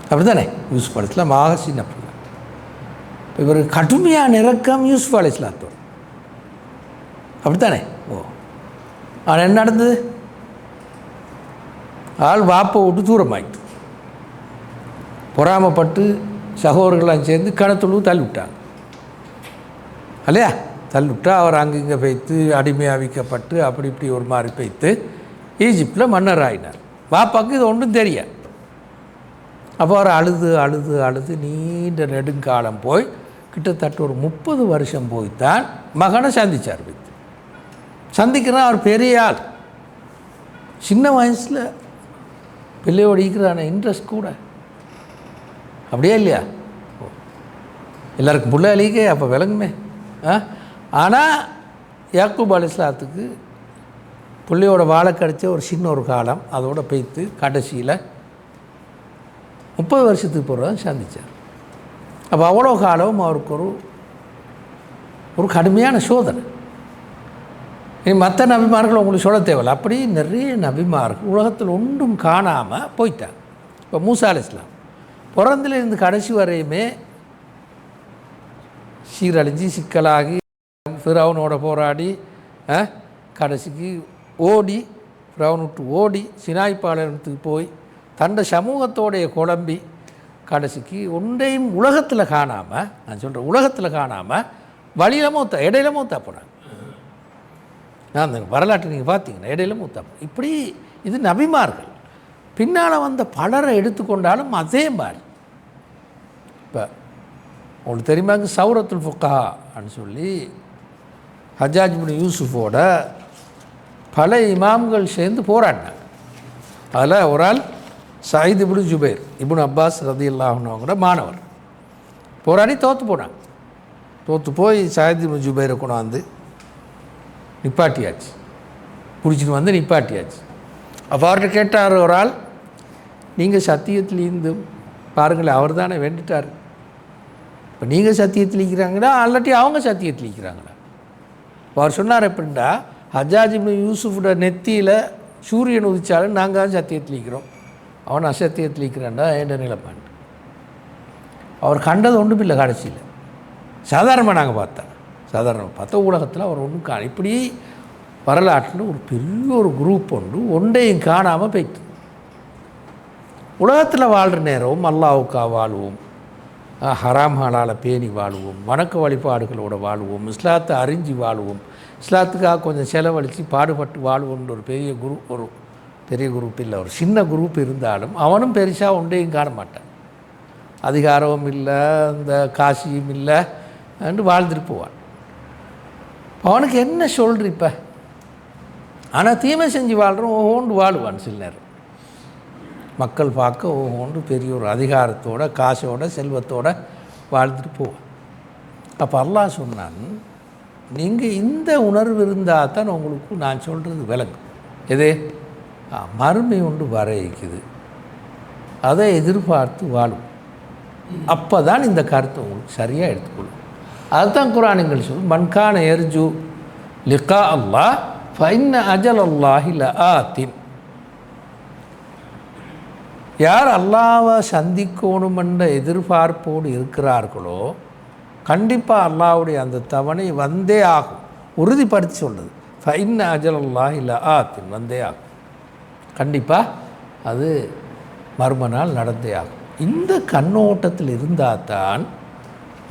அப்படி தானே? யூசுஃப் அலைஹிஸ்ஸலாம் ஆக சின்ன புள்ள. இவருக்கு கடுமையான இறக்கம் யூசுஃப் அலைஹிஸ்ஸலாத்தோடு. அப்படித்தானே? ஓ, ஆனால் என்ன நடந்தது? ஆள் வாப்பை விட்டு தூரமாயிட்டு பொறாமப்பட்டு சகோதரர்களாம் சேர்ந்து கிணத்துள்ளு தள்ளிவிட்டாங்க இல்லையா? தள்ளிவிட்டா அவர் அங்கங்கே வைத்து அடிமையாக விற்கப்பட்டு அப்படி இப்படி ஒரு மாதிரி வைத்து ஈஜிப்டில் மன்னர் ஆகினார். வாப்பாவுக்கு இது ஒன்றும் தெரியாது. அப்போ அவர் அழுது அழுது அழுது நீண்ட நெடுங்காலம் போய் கிட்டத்தட்ட ஒரு 30 வருஷம் போய்த்தான் மகனை சந்தித்தார். வைத்து சந்திக்கிறா அவர் பெரிய ஆள். சின்ன வயசில் பிள்ளையோடு இருக்கிறான இன்ட்ரெஸ்ட் கூட அப்படியே இல்லையா? எல்லாருக்கும் புள்ள அழிக்கே அப்போ விளங்குமே. ஆனால் யாக்கூப் அலைஹிஸ்ஸலாத்துக்கு பிள்ளையோட வாழை கடிச்ச ஒரு சின்ன ஒரு காலம் அதோடு பெய்த்து கடைசியில் 30 வருஷத்துக்கு பிறகு சந்தித்தார். அப்போ அவ்வளோ காலம் அவருக்கு ஒரு கடுமையான சோதனை. இனி மற்ற நபிமார்கள் உங்களுக்கு சொல்ல தேவையில்லை. அப்படி நிறைய நபிமார்கள் உலகத்தில் ஒன்றும் காணாமல் போயிட்டாங்க. இப்போ மூசா அலைஹிஸ்ஸலாம் பிறந்திலிருந்து கடைசி வரையுமே சீரழிஞ்சு சிக்கலாகி ஃபிரௌனோட போராடி கடைசிக்கு ஓடி ஃபிரௌன் விட்டு ஓடி சினாய் பாலைவனத்துக்கு போய் தண்ட சமூகத்தோடைய குழம்பி கடைசிக்கு ஒன்றையும் உலகத்தில் காணாமல், நான் சொல்கிறேன் உலகத்தில் காணாமல் வழியில் மூத்தா இடையில மூத்தா போனாங்க. நான் அந்த வரலாற்றை நீங்கள் பார்த்தீங்கன்னா இடையில மூத்தா போனேன். இப்படி இது நபிமார்கள். பின்னால் வந்த பலரை எடுத்துக்கொண்டாலும் அதே மாதிரி. இப்போ உங்களுக்கு தெரியுமாங்க சௌரத்துல் ஃபுக்கான்னு சொல்லி ஹஜ்ஜாஜ் இப்னு யூசுஃபோட பல இமாம்கள் சேர்ந்து போராடினாங்க. அதில் ஒரு ஆள் சயீத் இப்னு ஜுபைர் இப்னு அப்பாஸ் ரலியல்லாஹு அன்ஹுவோட மாணவர். போராடி தோற்று போனாங்க. தோற்று போய் சயீத் இப்னு ஜுபைரை கொண்டாந்து நிப்பாட்டியாச்சு, பிடிச்சிட்டு வந்து நிப்பாட்டியாச்சு. அப்போ அவர்கிட்ட கேட்டார் ஒரு ஆள், நீங்கள் சத்தியத்திலேருந்து பாருங்களேன், அவர் தானே வேண்டிட்டார், இப்போ நீங்கள் சத்தியத்தில் இருக்கிறாங்களா அல்லாட்டி அவங்க சத்தியத்தில் இருக்கிறாங்களா? அவர் சொன்னார் எப்படின்னா, ஹஜ்ஜாஜ் இப்னு யூசுஃபோட நெத்தியில் சூரியன் உதிச்சாலும் நாங்கள் சத்தியத்தில் இருக்கிறோம், அவன் அசத்தியத்தில் இருக்கிறான்டா என்ற நிலைப்பாண்டு. அவர் கண்டது ஒன்றும் இல்லை. கடைசியில் சாதாரணமாக நாங்கள் சாதாரணமாக பார்த்தா உலகத்தில் அவர் ஒன்றும் இப்படி வரலாற்றில் ஒரு பெரிய ஒரு குரூப் ஒன்றையும் காணாமல் போய்ட்டு உலகத்தில் வாழ்கிற நேரம் அல்லாஹ்வுக்காக வாழ்வோம், ஹராம் ஹலால பேணி வாழ்வோம், வணக்க வழிபாடுகளோடு வாழ்வோம், இஸ்லாத்தை அறிஞ்சு வாழ்வோம், இஸ்லாத்துக்காக கொஞ்சம் செலவழித்து பாடுபட்டு வாழ்வோம்ன்ற ஒரு பெரிய குரூப் இல்லை, ஒரு சின்ன குரூப் இருந்தாலும் அவனும் பெருசாக ஒன்றையும் காண மாட்டான். அதிகாரமும் இல்லை, இந்த காசியும் இல்லை என்று வாழ்ந்துட்டு போவான். அவனுக்கு என்ன சொல்கிற? இப்போ ஆனால் தீமை செஞ்சு வாழ்கிறோம் ஓஹோண்டு வாழுவான் சில நேரம். மக்கள் பார்க்க ஓஹோண்டு பெரிய ஒரு அதிகாரத்தோட காசோட செல்வத்தோட வாழ்ந்துட்டு போவான். அப்போ அல்லாஹ் சொன்னான், நீங்கள் இந்த உணர்வு இருந்தால் தான் உங்களுக்கு நான் சொல்கிறது விளங்கும். எது மறுமை ஒன்று வர இருக்குது, அதை எதிர்பார்த்து வாழும். அப்போ தான் இந்த கருத்தை உங்களுக்கு சரியாக எடுத்துக்கொள்ளும். அதுதான் குர்ஆன்கள் சொல்லும், மன்கான எர்ஜு லிகா அல்லாஹ் ஃபைன்ன அஜல் அல்லாஹி லஆத்தின். யார் அல்லாஹ்வை சந்திக்கணும் என்ற எதிர்பார்ப்போடு இருக்கிறார்களோ கண்டிப்பாக அல்லாஹ்வுடைய அந்த தவணை வந்தே ஆகும். உறுதிப்படுத்தி சொல்லுது, ஃபைன்ன அஜல் அல்லாஹி லஆத்தின், வந்தே ஆகும். கண்டிப்பாக அது மர்ம நாள் நடந்தே ஆகும். இந்த கண்ணோட்டத்தில் இருந்தால் தான்,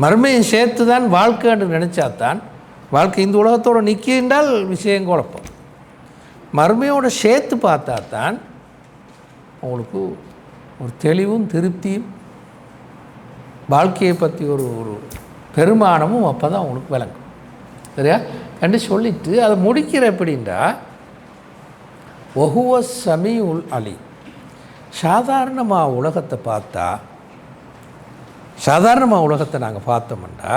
மர்மையை சேர்த்து தான் வாழ்க்கைன்னு நினச்சாதான் வாழ்க்கை. இந்த உலகத்தோடு நிற்கின்றால் விஷயம் குழப்பம். மர்மையோடு சேர்த்து பார்த்தா தான் உங்களுக்கு ஒரு தெளிவும் திருப்தியும் வாழ்க்கையை பற்றி ஒரு ஒரு பெருமானமும் அப்போ தான் உங்களுக்கு விளங்கும். சரியா என்று சொல்லிவிட்டு அதை முடிக்கிற எப்படின்னா, வஹுவ ஸமீஉல் அலீம். சாதாரணமாக உலகத்தை பார்த்தா, சாதாரணமாக உலகத்தை நாங்கள் பார்த்தோம்னா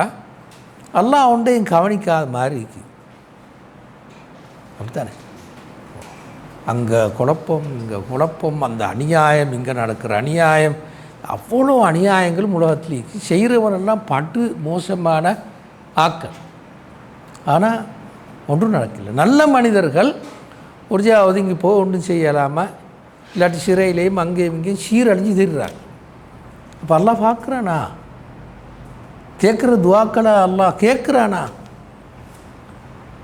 அல்லாஹ் ஒன்றையும் கவனிக்காத மாதிரி இருக்குது. அப்படித்தானே? அங்கே குழப்பம், இங்கே குழப்பம், அந்த அநியாயம், இங்கே நடக்கிற அநியாயம், அவ்வளோ அநியாயங்களும் உலகத்தில் இருக்குது. செய்கிறவனெல்லாம் பட்டு மோசமான ஆக்கள். ஆனால் ஒன்றும் நடக்கலை. நல்ல மனிதர்கள் ஒருஜாவது இங்கே போய் ஒன்றும் செய்யலாமல், இல்லாட்டி சிறையிலையும் அங்கேயும் இங்கேயும் சீரழிஞ்சு திடுறாங்க. அப்போ அல்லாஹ் பார்க்குறானா? கேட்குற துவாக்களை அல்லாஹ் கேட்குறானா?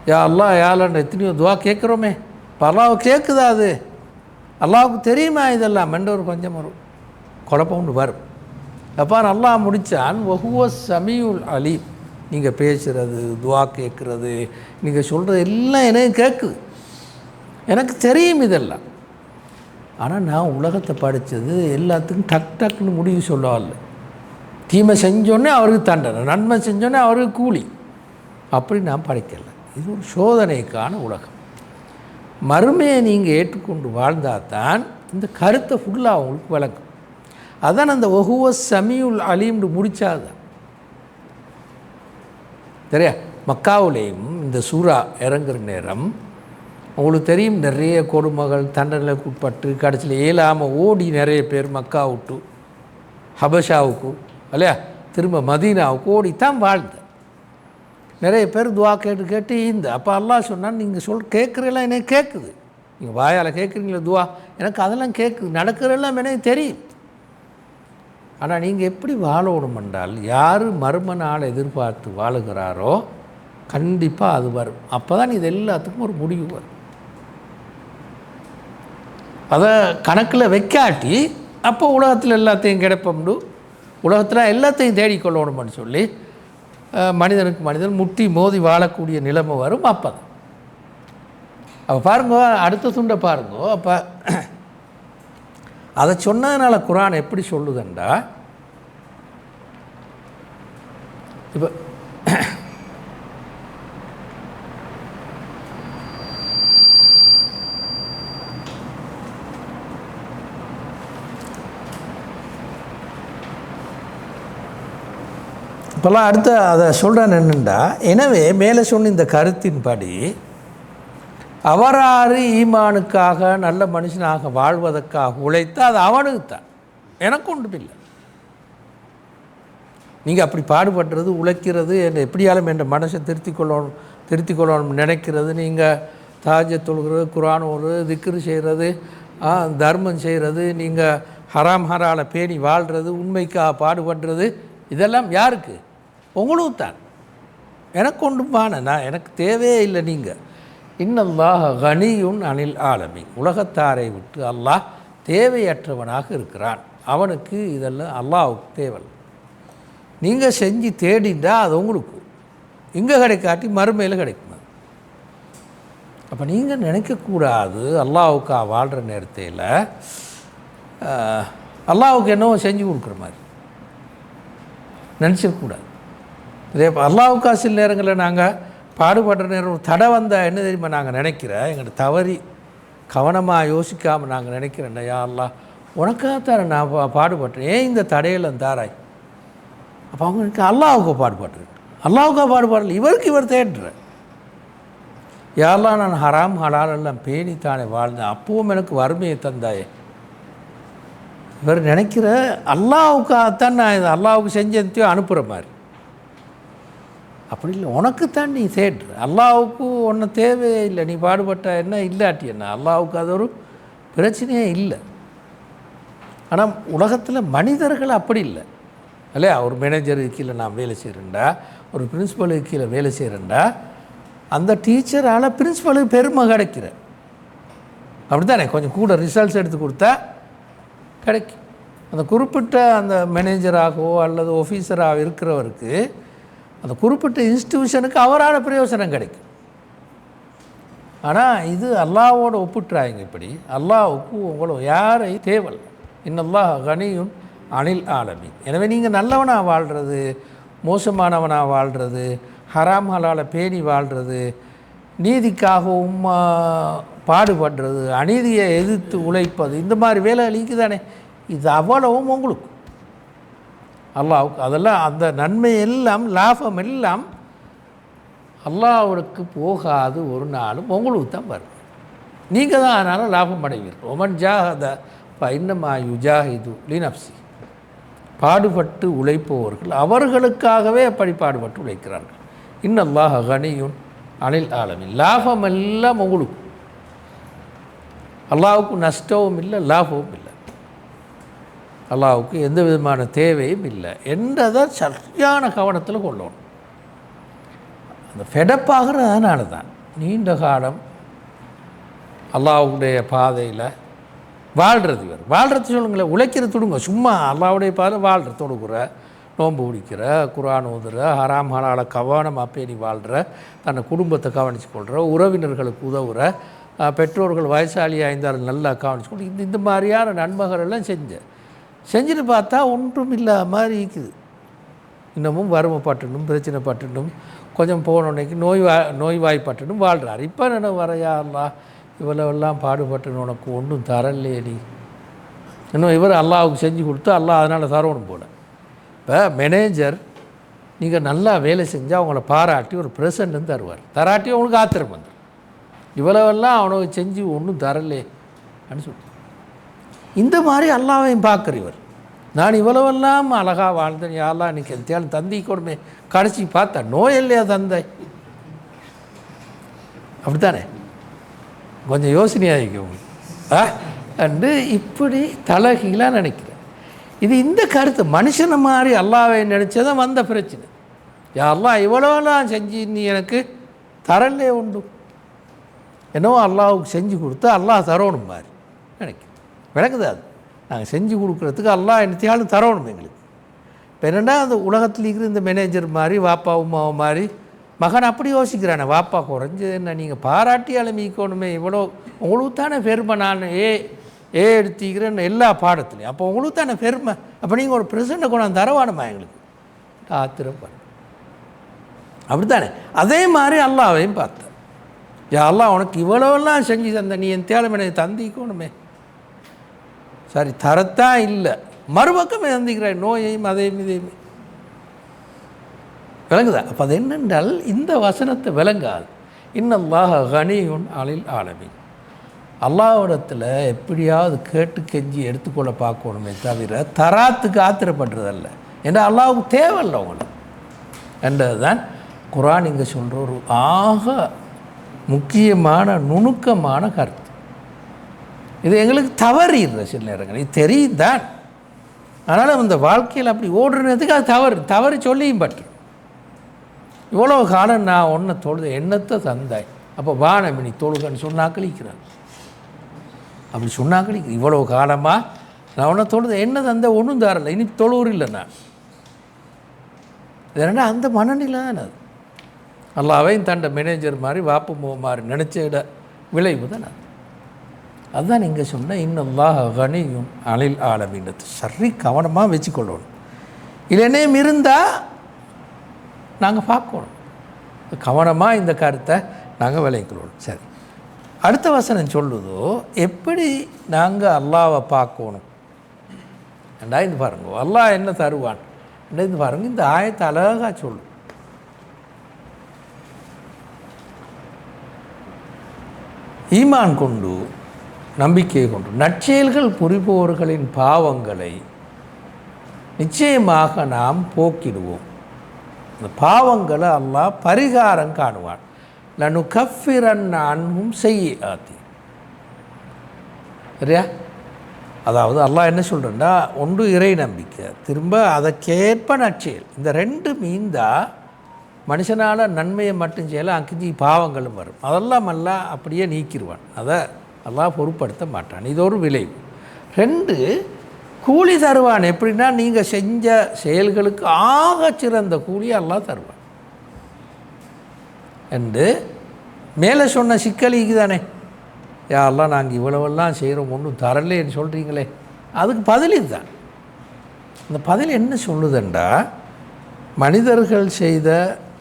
யா அல்லாஹ் யாழன்ற எத்தனையோ துவா கேட்குறோமே, இப்போ அல்லாஹ் கேட்குதா? அது அல்லாஹுக்கு தெரியுமா இதெல்லாம்? என்ற ஒரு கொஞ்சம் ஒரு குழப்பம் ஒன்று வரும். அப்போ அல்லாஹ் முடித்தான், வஹுவ ஸமீஉல் அலீம். நீங்கள் பேசுகிறது, துவா கேட்குறது, நீங்கள் சொல்கிறது எல்லாம் எனக்கு கேட்குது, எனக்கு தெரியும் இதெல்லாம். ஆனால் நான் உலகத்தை படித்தது எல்லாத்துக்கும் டக் டக்குன்னு முடிவு சொல்லவில்லை. தீமை செஞ்சோன்னே அவருக்கு தண்டனை, நன்மை செஞ்சோன்னே அவருக்கு கூலி, அப்படி நான் படிக்கலை. இது ஒரு சோதனைக்கான உலகம். மறுமையை நீங்கள் ஏற்றுக்கொண்டு வாழ்ந்தால் தான் இந்த கருத்தை ஃபுல்லாக அவங்களுக்கு விளக்கும். அதான் அந்த வஹுவ ஸமீஉல் அலீம்னு முடித்தாது. சரியா? மக்காவுலேயும் இந்த சூரா இறங்குற நேரம் உங்களுக்கு தெரியும், நிறைய கொடுமைகள் தண்டனைக்கு உட்பட்டு கடைசியில் ஏலாமல் ஓடி நிறைய பேர் மக்கா விட்டு ஹபஷாவுக்கு இல்லையா திரும்ப மதீனாவுக்கு ஓடித்தான் வாழ்ந்த நிறைய பேர் துவா கேட்டு கேட்டு இந்த. அப்போ அல்லாஹ் சொன்னால், நீங்கள் கேட்குறெல்லாம் எனக்கு கேட்குது, நீங்கள் வாயால் கேட்குறீங்களா துவா, எனக்கு அதெல்லாம் கேட்குது, நடக்கிறெல்லாம் எனக்கு தெரியும். ஆனால் நீங்கள் எப்படி வாழணும் என்றால், யார் மர்ம நாள் எதிர்பார்த்து வாழுகிறாரோ கண்டிப்பாக அது வரும். அப்போ தான் இது எல்லாத்துக்கும் ஒரு முடிவு வரும். அதை கணக்கில் வைக்காட்டி அப்போ உலகத்தில் எல்லாத்தையும் கிடைப்போம்னு, உலகத்தில் எல்லாத்தையும் தேடிக்கொள்ளணும்னு சொல்லி மனிதனுக்கு மனிதன் முட்டி மோதி வாழக்கூடிய நிலைமை வரும். அப்போ தான் அப்போ பாருங்க, அடுத்த துண்டை பாருங்க. அப்போ அதை சொன்னதுனால குர்ஆன் எப்படி சொல்லுதுண்டா, இப்போ இப்போல்லாம் அடுத்த அதை சொல்கிறேன் என்னென்னா, எனவே மேலே சொன்ன இந்த கருத்தின்படி அவராறு ஈமானுக்காக நல்ல மனுஷனாக வாழ்வதற்காக உழைத்து அது அவனுக்கு தான், எனக்கு ஒன்றும் இல்லை. நீங்கள் அப்படி பாடுபடுறது, உழைக்கிறது, எப்படியாலும் என்ற மனசை திருத்தி கொள்ளணும் நினைக்கிறது, நீங்கள் தாஜ தொழுகிறது, குர்ஆன் ஓதுறது, திக்ரு செய்கிறது, தர்மம் செய்கிறது, நீங்கள் ஹராம் ஹரால பேணி வாழ்கிறது, உண்மைக்காக பாடுபடுறது, இதெல்லாம் யாருக்கு? உங்களுக்கு தான். எனக்கு ஒன்றும் நான் எனக்கு தேவையே இல்லை. நீங்கள் இன்னல்லாஹ் கனியுன் அனில் ஆலமீன், உலகத்தாரை விட்டு அல்லாஹ் தேவையற்றவனாக இருக்கிறான். அவனுக்கு இதெல்லாம் அல்லாஹ்வுக்கு தேவை. நீங்கள் செஞ்சு தேடிண்டா அது உங்களுக்கு இங்கே கிடைக்காட்டி மறுமையில் கிடைக்கும். அப்போ நீங்கள் நினைக்கக்கூடாது அல்லாஹ்வுக்காக வாழ்கிற நேரத்தில் அல்லாஹ்வுக்கு என்னவோ செஞ்சு கொடுக்குற மாதிரி நினச்சிடக்கூடாது. இதே அல்லாஹ்வுக்கா சில நேரங்களில் நாங்கள் பாடுபடுற நேரம் ஒரு தடை வந்தால் என்ன தெரியுமா நாங்கள் நினைக்கிறேன், எங்களை தவறி கவனமாக யோசிக்காமல் நாங்கள் நினைக்கிறேன்டா, யா அல்லாஹ் உனக்காகத்தான் நான் பாடுபட்டேன், ஏன் இந்த தடையெல்லாம் தாராய். அப்போ அவங்களுக்கு அல்லாஹுக்கு பாடுபட்டுருக்கு, அல்லாஹுக்கா பாடுபாடல, இவருக்கு இவர் தேடுற. யாரெல்லாம் நான் ஹராம் ஹலால் எல்லாம் பேணித்தானே வாழ்ந்தேன், அப்பவும் எனக்கு வறுமையை தந்தாயே. இவர் நினைக்கிற அல்லாஹுக்காகத்தான் நான் இது அல்லாஹுக்கு செஞ்சதையோ அனுப்புகிற மாதிரி. அப்படி இல்லை, உனக்குத்தான் நீ தேடுற, அல்லாஹுக்கு ஒன்றும் தேவையே இல்லை, நீ பாடுபட்ட என்ன இல்லாட்டி என்ன, அல்லாஹுக்கு அது ஒரு பிரச்சனையே இல்லை. ஆனால் உலகத்தில் மனிதர்கள் அப்படி இல்லை இல்லையா. ஒரு மேனேஜருக்கு கீழே நான் வேலை செய்கிறேன்டா, ஒரு பிரின்ஸிபலுக்கு கீழே வேலை செய்கிறேன்டா, அந்த டீச்சரால் பிரின்ஸிபலுக்கு பெருமை கிடைக்கிற. அப்படி தானே, கொஞ்சம் கூட ரிசல்ட்ஸ் எடுத்து கொடுத்தா கிடைக்கும். அந்த குறிப்பிட்ட அந்த மேனேஜராகவோ அல்லது ஆஃபீஸராக இருக்கிறவருக்கு அந்த குறிப்பிட்ட இன்ஸ்டிடியூஷனுக்கு அவரால் பிரயோஜனம் கிடைக்கும். ஆனால் இது அல்லாஹ்வோடு ஒப்பிட்டுறாங்க. இப்படி அல்லாஹ்வுக்கு உங்களோ யாரை தேவல், இன்னல்லாஹ் கனியுன் அனில் ஆலமீன். எனவே நீங்கள் நல்லவனாக வாழ்கிறது, மோசமானவனாக வாழ்கிறது, ஹராம் ஹலால பேணி வாழ்கிறது, நீதிக்காகவும் பாடுபடுறது, அநீதியை எதிர்த்து உழைப்பது, இந்த மாதிரி வேலை அளிக்குதானே, இது அவ்வளவும் உங்களுக்கு அல்லாஹ்வுக்கு. அதெல்லாம் அந்த நன்மை எல்லாம் லாபம் எல்லாம் அல்லாஹ்வுக்கு போகாது, ஒரு நாளும் உங்களுக்கு தான் வரும். நீங்கள் தான் அதனால் லாபம் அடைவீர்கள். ஒமன் ஜாஹத இன்னமா யுஜாஹிது லினப்சி. பாடுபட்டு உழைப்பவர்கள் அவர்களுக்காகவே அப்படி பாடுபட்டு உழைக்கிறார்கள். இன்னல்லாஹ் கனியுன் அனில் ஆலமீன். லாபம் எல்லாம் உங்களுக்கு, அல்லாஹ்வுக்கு நஷ்டமும் இல்லை லாபமும் இல்லை, அல்லாஹ்வுக்கு எந்த விதமான தேவையும் இல்லை என்றதை சரியான கவனத்தில் கொள்ளணும். அந்த ஃபெடப்பாகிறதுனால தான் நீண்ட காலம் அல்லாஹ்வுடைய பாதையில் வாழ்கிறது. இவர் வாழ்கிறது சொல்லுங்களேன், உழைக்கிறது தொடுங்க, சும்மா அல்லாஹ்வுடைய பாதையில் வாழ்கிற தொடுகிற, நோன்பு பிடிக்கிற, குர்ஆன் ஓதுற, ஹராம் ஹலால கவனமாக பேணி வாழ்கிற, தன்னை குடும்பத்தை கவனித்து கொள்கிற, உறவினர்களுக்கு உதவுற, பெற்றோர்கள் வயசாளியாக இருந்தாலும் நல்லா கவனிச்சு கொண்டு இந்த மாதிரியான நன்மைகள் எல்லாம் செஞ்சுட்டு பார்த்தா ஒன்றும் இல்லாத மாதிரி இருக்குது. இன்னமும் வறுமைப்பட்டுனும் பிரச்சனைப்பட்டுனும் கொஞ்சம் போனோன்னைக்கு நோய்வாய்ப்பட்டுனும் வாழ்கிறார். இப்போ என்ன வரையா அல்லாஹ் இவ்வளவெல்லாம் பாடுபட்டுன்னு உனக்கு ஒன்றும் தரலையே நீ, இன்னும் இவர் அல்லாஹ்வுக்கு செஞ்சு கொடுத்து அல்லாஹ் அதனால் தரணும் போல. இப்போ மேனேஜர் நீங்கள் நல்லா வேலை செஞ்சால் அவங்கள பாராட்டி ஒரு ப்ரெசண்ட்னு தருவார், தராட்டி அவங்களுக்கு ஆத்திரம் வந்துடும், இவ்வளவெல்லாம் அவனுக்கு செஞ்சு ஒன்றும் தரலே அப்படின்னு சொல்லி. இந்த மாதிரி அல்லாஹ்வையும் பார்க்குறவர், நான் இவ்வளவெல்லாம் அழகாக வாழ்ந்தேன், யாரெல்லாம் இன்றைக்கி எத்தையாலும் தந்தி கொடுமே, கடைசி பார்த்தா நோய் இல்லையா தந்தை, அப்படித்தானே கொஞ்சம் யோசனையாக இருக்கும் அண்டு இப்படி தலகீழாக நினைக்கிறேன். இது இந்த கருத்து மனுஷனை மாதிரி அல்லாஹ்வை நினச்சதான் வந்த பிரச்சனை. யாரெல்லாம் இவ்வளோலாம் செஞ்சு நீ எனக்கு தரலே உண்டு, என்னவோ அல்லாஹ்வுக்கு செஞ்சு கொடுத்தா அல்லாஹ் தரணும் மாதிரி நினைக்கிறேன். விளக்குது அது, நாங்கள் செஞ்சு கொடுக்குறதுக்கு அல்லாஹ் என்னத்தையாலும் தரணும் எங்களுக்கு. இப்போ என்னென்னா அந்த உலகத்தில் இருக்கிற இந்த மேனேஜர் மாதிரி வாப்பா உமாவை மாதிரி மகன் அப்படி யோசிக்கிறானே, வாப்பா குறைஞ்சது என்ன நீங்கள் பாராட்டி அலமிக்கணுமே, இவ்வளோ உங்களுக்கு தானே பெருமை, நான் ஏ எடுத்துக்கிறேன்னு எல்லா பாடத்துலையும், அப்போ உங்களுக்கு தானே பெருமை, அப்போ நீங்கள் ஒரு ப்ரெசண்ட்டை கொண்டாந்து தரவானுமா எங்களுக்கு ஆத்திரப்பாரு. அப்படி தானே அதே மாதிரி அல்லாஹ்வையும் பார்த்தேன், யா அல்லாஹ் உனக்கு இவ்வளோலாம் செஞ்சு தந்த, நீ என் தேவை எனக்கு தந்திக்கணுமே, சரி தரத்தான் இல்லை, மறுபக்கமே தந்திக்கிறாய் நோயையும் அதையும் இதையுமே. விளங்குதா? அப்போ அது என்னென்றால் இந்த வசனத்தை விளங்காது. இன்னல்லாஹ் கனியுன் அனில் ஆலமீன். அல்லாஹ்விடத்தில் எப்படியாவது கேட்டு கெஞ்சி எடுத்துக்கொள்ள பார்க்கணுமே தவிர தராத்துக்கு ஆத்திரப்படுறதல்ல. ஏன்னா அல்லாஹ்வுக்கு தேவையில்லை அவங்கள என்றது தான் குர்ஆன் இங்கே சொல்கிற ஒரு ஆக முக்கியமான நுணுக்கமான கருத்து. இது எங்களுக்கு தவறிடுற சில நேரங்கள், இது தெரியும் தான், அதனால் இந்த வாழ்க்கையில் அப்படி ஓடுறதுக்கு அது தவறு சொல்லியும் பட்டு. இவ்வளோ காலம் நான் ஒன்றை தொழுது எண்ணத்தை தந்தாய், அப்போ வானமினி தொழுகன்னு சொன்னால் கழிக்கிறான், அப்படி சொன்னால் கழிக்கிறேன். இவ்வளோ காலமாக நான் ஒன்றை தொழுது என்ன தந்த ஒன்றும் தரலை, இனி தொழுவுறு இல்லை நான். இதனா அந்த மனநிலை தான் அது. அல்லாஹ்வையும் தண்ட மேனேஜர் மாதிரி வாப்பு மாதிரி நினச்ச விளைவு தான் அது. அதுதான் இங்கே சொன்ன இன்னல்லாஹ் கனியுன் அனில் ஆலமீன். சரி கவனமாக வச்சுக்கொள்ளணும், இல்லைன்னே இருந்தால் நாங்கள் பார்க்கணும். கவனமாக இந்த கருத்தை நாங்கள் விளைவிக்கிறோம். சரி, அடுத்த வசனம் சொல்லுதோ எப்படி நாங்கள் அல்லாவை பார்க்கணும் ஏண்டா இது பாருங்க, அல்லாஹ் என்ன தருவான் இது பாருங்க. இந்த ஆயத்தை அழகாக சொல்லு. ஈமான் கொண்டு நம்பிக்கை கொண்டு நற்செயல்கள் புரிபவர்களின் பாவங்களை நிச்சயமாக நாம் போக்கிடுவோம். இந்த பாவங்களை அல்லாஹ் பரிகாரம் காணுவான். நனு கஃபிரன் அன்ஹும் செய்யாத்தி. சரியா? அதாவது அல்லாஹ் என்ன சொல்கிறேன்னா, ஒன்று இறை நம்பிக்கை, திரும்ப அதற்கேற்ப நற்செயல். இந்த ரெண்டு மீந்தா மனுஷனால் நன்மையை மட்டும் செய்யலாம், அங்கிஞ்சி பாவங்களும் வரும். அதெல்லாம் அல்லாஹ் அப்படியே நீக்கிடுவான். அதை அல்லாஹ் பொருட்படுத்த மாட்டான். இது ஒரு விளைவு. ரெண்டு, கூலி தருவான். எப்படின்னா நீங்கள் செஞ்ச செயல்களுக்கு ஆகச்சிறந்த கூலி அல்லாஹ் தருவான் என்று மேலே சொன்ன சிக்கலிக்கு தானே. யாரெல்லாம் நாங்கள் இவ்வளவெல்லாம் செய்கிறோம் ஒன்றும் தரலேன்னு சொல்கிறீங்களே, அதுக்கு பதில் இதுதான். இந்த பதில் என்ன சொல்லுதுண்டா, மனிதர்கள் செய்த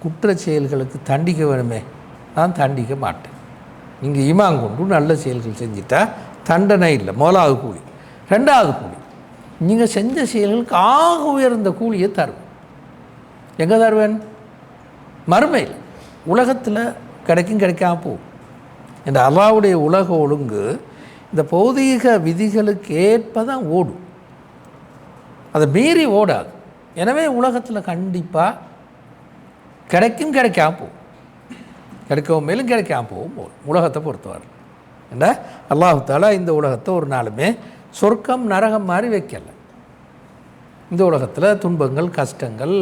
குற்ற செயல்களுக்கு தண்டிக்க வேணுமே, நான் தண்டிக்க மாட்டேன். நீங்கள் ஈமான் கொண்டு நல்ல செயல்கள் செஞ்சிட்டா தண்டனை இல்லை, முதலாவது கூலி. ரெண்டாவது கூலி, நீங்கள் செஞ்ச செயல்களுக்கு ஆக உயர்ந்த கூலியை தருவேன். எங்கே தருவேன்? மறுமையில். உலகத்தில் கிடைக்கும், கிடைக்காம போகும். இந்த அல்லாஹ்வுடைய உலக ஒழுங்கு இந்த பௌதீக விதிகளுக்கு ஏற்ப தான் ஓடும், அதை மீறி ஓடாது. எனவே உலகத்தில் கண்டிப்பாக கிடைக்கும், கிடைக்காம போகும். கிடைக்கவும் மேலும் கிடைக்காம போகும் உலகத்தை பொறுத்தவரை. என்ன அல்லாஹ் தஆலா இந்த உலகத்தை ஒரு நாளுமே சொர்க்கம் நரகம் மாதிரி வைக்கலை. இந்த உலகத்தில் துன்பங்கள், கஷ்டங்கள்,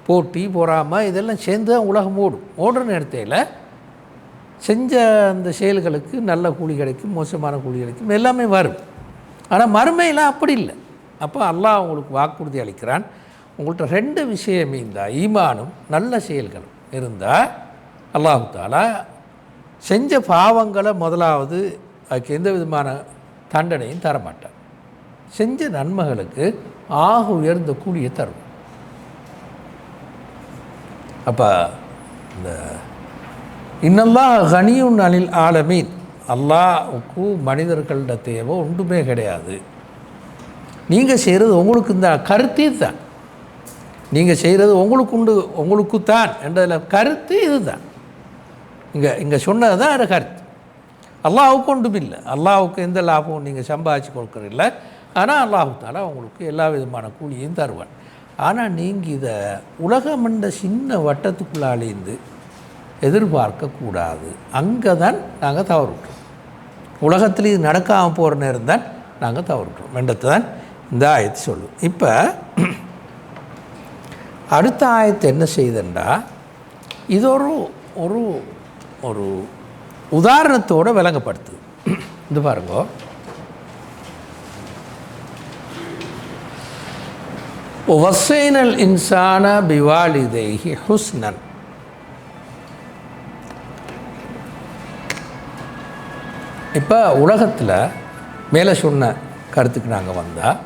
போட்டி, பொறாமை இதெல்லாம் சேர்ந்து தான் உலகம் ஓடும். ஓடுற நேரத்தில் செஞ்ச அந்த செயல்களுக்கு நல்ல கூலி கிடைக்கும், மோசமான கூலி கிடைக்கும், எல்லாமே வரும். ஆனால் மறுமையில் அப்படி இல்லை. அப்போ அல்லாஹ் உங்களுக்கு வாக்குறுதி அளிக்கிறான், உங்கள்கிட்ட ரெண்டு விஷயம் இருந்தால், ஈமானும் நல்ல செயல்களும் இருந்தால் அல்லாஹ் தஆலா செஞ்ச பாவங்களை முதலாவது அதுக்கு எந்த விதமான தண்டனையும் தரமாட்டார். செஞ்ச நன்மைகளுக்கு ஆக உயர்ந்த கூலியை தரும். அப்போ இந்த இன்னல்லாஹ் கனியுன் அனில் ஆலமீன், அல்லாஹ்வுக்கு மனிதர்களோட தேவை ஒன்றுமே கிடையாது. நீங்கள் செய்கிறது உங்களுக்கு இந்த கருத்தே தான், நீங்கள் செய்கிறது உங்களுக்கு தான் என்றதில் கருத்து இதுதான். இங்கே சொன்னது தான் அது கருத்து. அல்லாஹ்வுக்கு ஒன்றும் இல்லை, அல்லாஹ்வுக்கு எந்த லாபமும் நீங்கள் சம்பாதிச்சு கொடுக்குறதில்ல. ஆனால் அல்லாஹ் தஆலா உங்களுக்கு எல்லா விதமான கூலியையும் தருவான். ஆனால் நீங்கள் இதை உலகமண்ட சின்ன வட்டத்துக்குள்ளாலேருந்து எதிர்பார்க்கக்கூடாது. அங்கே தான் நாங்கள் தவறுட்டோம். உலகத்தில் இது நடக்காமல் போகிற நேரம் தான் நாங்கள் தவறுட்டோம் என்றது தான் இந்த ஆயத்தை சொல்லும். இப்போ அடுத்த ஆயத்தை என்ன செய்யுதுண்டா, இது ஒரு ஒரு உதாரணத்தோடு விளங்கப்படுத்துது. இது பாருங்க, வஸ்ஸைனல் இன்சான பிவாலிதைஹி ஹுஸ்னன். இப்போ உலகத்தில் மேலே சொன்ன கருத்துக்கு நாங்கள் வந்தால்,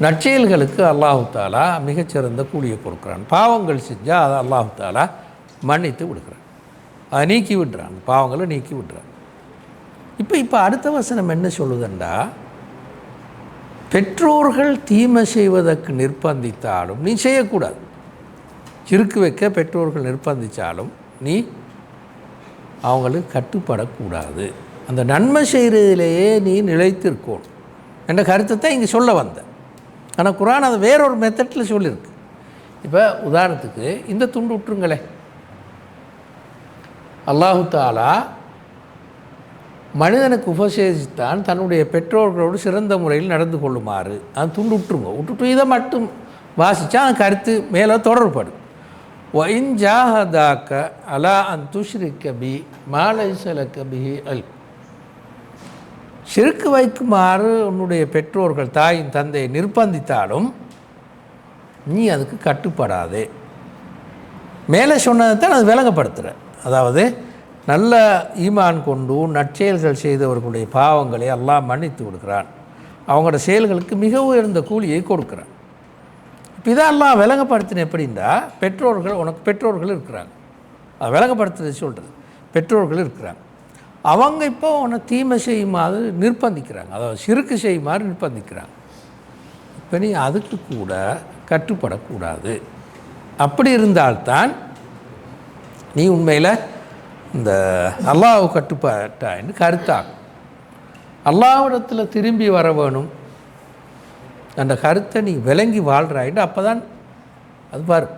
நற்செயல்களுக்கு அல்லாஹ் தஆலா மிகச்சிறந்த கூலியை கொடுக்குறான். பாவங்கள் செஞ்சால் அதை அல்லாஹ் தஆலா மன்னித்து விடுக்கிறான், அதை நீக்கி விடுறான், பாவங்களை நீக்கி விடுறான். இப்போ அடுத்த வசனம் என்ன சொல்லுதுண்டா, பெற்றோர்கள் தீமை செய்வதற்கு நிர்பந்தித்தாலும் நீ செய்யக்கூடாது. சிறுக்கு வைக்க பெற்றோர்கள் நிர்பந்தித்தாலும் நீ அவங்களுக்கு கட்டுப்படக்கூடாது. அந்த நன்மை செய்கிறதிலேயே நீ நிலைத்திருக்கணும் என்ற கருத்தை தான் இங்கே சொல்ல வந்தேன். ஆனால் குர்ஆன் அதை வேறொரு மெத்தடில் சொல்லியிருக்கு. இப்போ உதாரணத்துக்கு இந்த துண்டு விட்டுருங்களே, அல்லாஹு தஆலா மனிதனுக்கு உபசேசித்தான் தன்னுடைய பெற்றோர்களோடு சிறந்த முறையில் நடந்து கொள்ளுமாறு. அது துண்டு விட்டுருங்க, விட்டுட்டு இதை மட்டும் வாசித்தா அந்த கருத்து மேலே தொடர்படும். வஇன் ஜாஹதாக்க அலா அன் துஷ்ரிக்க பி மா லைஸ லக பிஹி இல்ம். ஷிர்க் வைக்குமாறு உன்னுடைய பெற்றோர்கள் தாயின் தந்தையை நிர்பந்தித்தாலும் நீ அதுக்கு கட்டுப்படாதே. மேலே சொன்னதை தான் அது விளங்கப்படுத்துகிற. அதாவது நல்ல ஈமான் கொண்டு நற்செயல்கள் செய்தவர்களுடைய பாவங்களை அல்லாஹ் மன்னித்து கொடுக்குறான், அவங்களோட செயல்களுக்கு மிக உயர்ந்த கூலியை கொடுக்குறான். இப்போ இதான் அல்லாஹ் விளங்கப்படுத்தின எப்படின்னா, பெற்றோர்கள், உனக்கு பெற்றோர்கள் இருக்கிறாங்க, அதை விளங்கப்படுத்துறது சொல்கிறது. பெற்றோர்கள் இருக்கிறாங்க, அவங்க இப்போ உன்னை தீமை செய்யுமாறு நிர்பந்திக்கிறாங்க, அதாவது சிறுக்கு செய்யுமாறு நிர்பந்திக்கிறாங்க. இப்போ நீ அதுக்கு கூட கட்டுப்படக்கூடாது. அப்படி இருந்தால்தான் நீ உண்மையில் இந்த அல்லாஹ் கட்டுப்பாட்டான்னு கருத்தாகும். அல்லாஹ்விடத்தில் திரும்பி வர வேணும் அந்த கருத்தை நீ விளங்கி வாழ்கிறாயின்னு அப்போ தான் அது பாரு.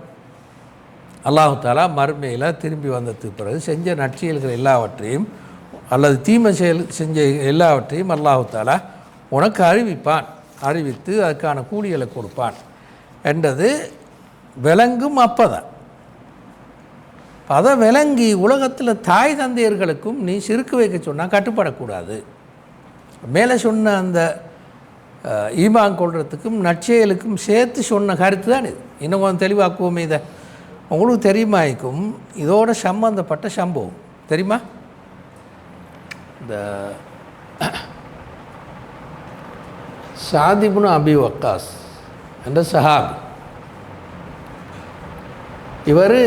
அல்லாஹ் தஆலா மறுமையில் திரும்பி வந்ததுக்கு பிறகு செஞ்ச நற்செயல்கள் எல்லாவற்றையும் அல்லது தீமை செஞ்ச எல்லாவற்றையும் அல்லாஹ் தஆலா உனக்கு அறிவிப்பான், அறிவித்து அதுக்கான கூலிகளை கொடுப்பான் என்றது விளங்கும். அப்போ தான் அதை விளங்கி உலகத்தில் தாய் தந்தையர்களுக்கும் நீ சிறுக்கு வைக்க சொன்னால் கட்டுப்படக்கூடாது. மேலே சொன்ன அந்த ஈமான் கொள்றதுக்கும் நற்செயலுக்கும் சேர்த்து சொன்ன கருத்து தான் இது. இன்னும் கொஞ்சம் தெளிவாக்குவோமே இதை. உங்களுக்கு தெரியுமாய்க்கும் இதோட சம்பந்தப்பட்ட சம்பவம் தெரியுமா? இந்த சாத் இப்னு அபி வக்காஸ் என்ற சஹாபி, இவர்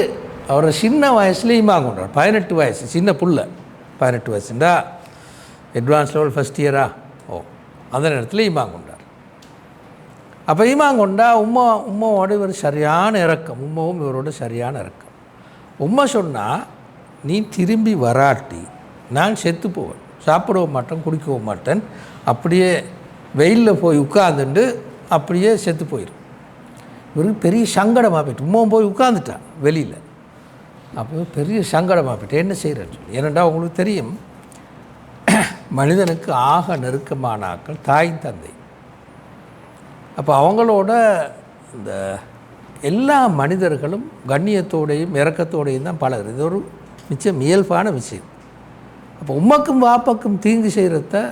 அவரை சின்ன வயசுல ஈமான் கொண்டார். 18 வயசு, சின்ன புள்ள. 18 வயசுண்டா அட்வான்ஸ் லெவல் ஃபஸ்ட் இயரா? அந்த நேரத்தில் ஈமான் கொண்டார். அப்போ ஈமான் கொண்டா உம்மாவோட இவர் சரியான இறக்கம், உம்மாவும் இவரோட சரியான இறக்கம். உம்மா சொன்னால், நீ திரும்பி வராட்டி நான் செத்து போவேன், சாப்பிடவும் மாட்டேன், குடிக்கவும் மாட்டேன், அப்படியே வெயிலில் போய் உட்காந்துட்டு அப்படியே செத்து போயிடும். இவருக்கு பெரிய சங்கடமாக போயிட்டு, உம்மாவும் போய் உட்காந்துட்டான் வெளியில். அப்போ பெரிய சங்கடமாக போயிட்டு என்ன செய்கிறேன்னு சொல்லி. ஏனெண்டா உங்களுக்கு தெரியும், மனிதனுக்கு ஆக நெருக்கமான ஆட்கள் தாய் தந்தை. அப்போ அவங்களோட இந்த எல்லா மனிதர்களும் கண்ணியத்தோடையும் இரக்கத்தோடையும் தான் பழகுறது. இது ஒரு மிச்சம் இயல்பான விஷயம். அப்போ உம்மக்கும் வாப்பக்கும் தீங்கு செய்கிறத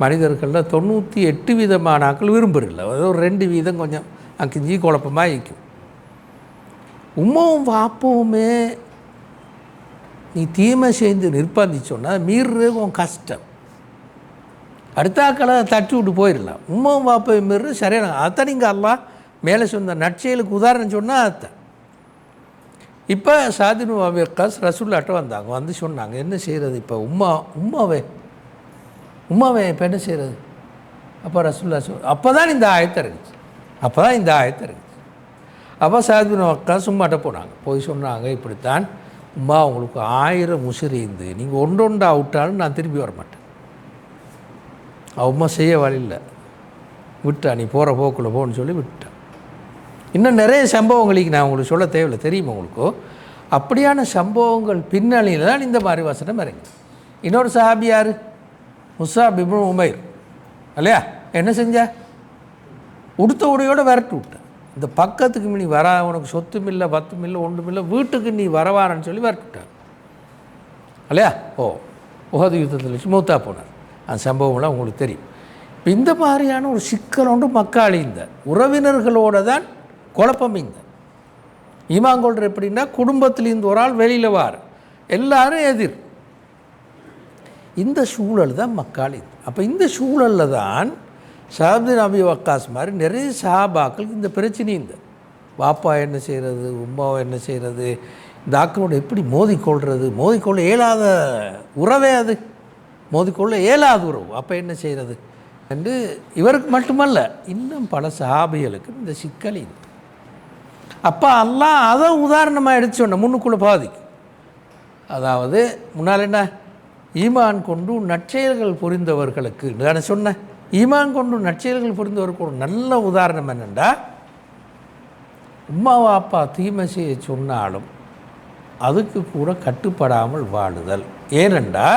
மனிதர்களில் 98% ஆட்கள் விரும்புறதில்லை. அது ஒரு 2% கொஞ்சம் அங்கிஞ்சி குழப்பமாக இருக்கும். உம்மாவும் வாப்பவுமே நீ தீமை செய்து நிர்பந்திச்சோன்னா மீறுறது உன் கஷ்டம். அடுத்தாக்களை தட்டி விட்டு போயிடலாம். உம்மாவும் வாப்பையும் மீறுறது சரியான. அதான் நீங்கள் அல்லாஹ் மேலே சொன்ன நற்செயலுக்கு உதாரணம் சொன்னால் அதுதான். இப்போ சாத் இப்னு அபி வக்காஸ் ரசூலுல்லாஹ்ட்ட வந்தாங்க, வந்து சொன்னாங்க, என்ன செய்கிறது இப்போ உம்மாவே இப்போ என்ன செய்கிறது? அப்போ ரசூலுல்லாஹ் அப்போ தான் இந்த ஆயத்தை இருந்துச்சு. அப்போ சாத் இப்னு வக்காஸ் உம்மாட்ட போனாங்க, போய் சொன்னாங்க, இப்படித்தான் உம்மா உங்களுக்கு 1000 முசிறி இருந்து நீங்கள் ஒன்றொண்டா விட்டாலும் நான் திரும்பி வர மாட்டேன். உம்மா செய்ய வழியில் விட்டா, நீ போகிற போக்கில் போன்னு சொல்லி விட்டான். இன்னும் நிறைய சம்பவங்களுக்கு நான் உங்களுக்கு சொல்ல தேவையில்லை, தெரியுமா உங்களுக்கு? அப்படியான சம்பவங்கள் பின்னணியில் தான் இந்த மாதிரி வசனம் இறங்கி. இன்னொரு சஹாபி யார்? முஸாப் இப்னு உமைர் இல்லையா? என்ன செஞ்சா? உடுத்த உடையோடு விரட்டு விட்டேன். இந்த பக்கத்துக்கு நீ வரா, உனக்கு சொத்தும் இல்லை பத்தும் இல்லை ஒன்றும் இல்லை, வீட்டுக்கு நீ வரவாரன்னு சொல்லி விரட்டுட்டார் இல்லையா? உஹது யுத்தத்தில் வச்சு மூத்தா போனார். அந்த சம்பவம்லாம் உங்களுக்கு தெரியும். இப்போ இந்த மாதிரியான ஒரு சிக்கலோண்டு மக்கள் இந்த உறவினர்களோடு தான் குழப்பம். இந்த ஈமாங்கொள்ற எப்படின்னா, குடும்பத்திலேருந்து ஒரு ஆள் வெளியில் வார, எல்லாரும் எதிர். இந்த சூழல் தான் மக்கள் இது. அப்போ இந்த சூழலில் தான் சாத் இப்னு அபி வக்காஸ் மாதிரி நிறைய சஹாபாக்களுக்கு இந்த பிரச்சனை. இந்த வாப்பா என்ன செய்கிறது, உம்மாவை என்ன செய்கிறது, இந்த ஆக்களோடு எப்படி மோதிக்கொள்ள இயலாத உறவே அது, மோதிக்கொள்ள இயலாத உறவு. அப்போ என்ன செய்கிறது என்று இவருக்கு மட்டுமல்ல, இன்னும் பல சஹாபிகளுக்கு இந்த சிக்கல் இது. அப்போ அல்லாஹ் அதை உதாரணமாக எடுத்து சொன்ன முன்னுக்குள்ளே பாதிக்கு. அதாவது முன்னால் என்ன, ஈமான் கொண்டு நற்செயல்கள் புரிந்தவர்களுக்கு நான் சொன்னேன், ஈமான் கொண்டு நற்செயல்கள் புரிந்தவருக்கு ஒரு நல்ல உதாரணம் என்னென்னா, உம்மா வாப்பா தீமை செய்ய சொன்னாலும் அதுக்கு கூட கட்டுப்படாமல் வாழுதல். ஏனென்றா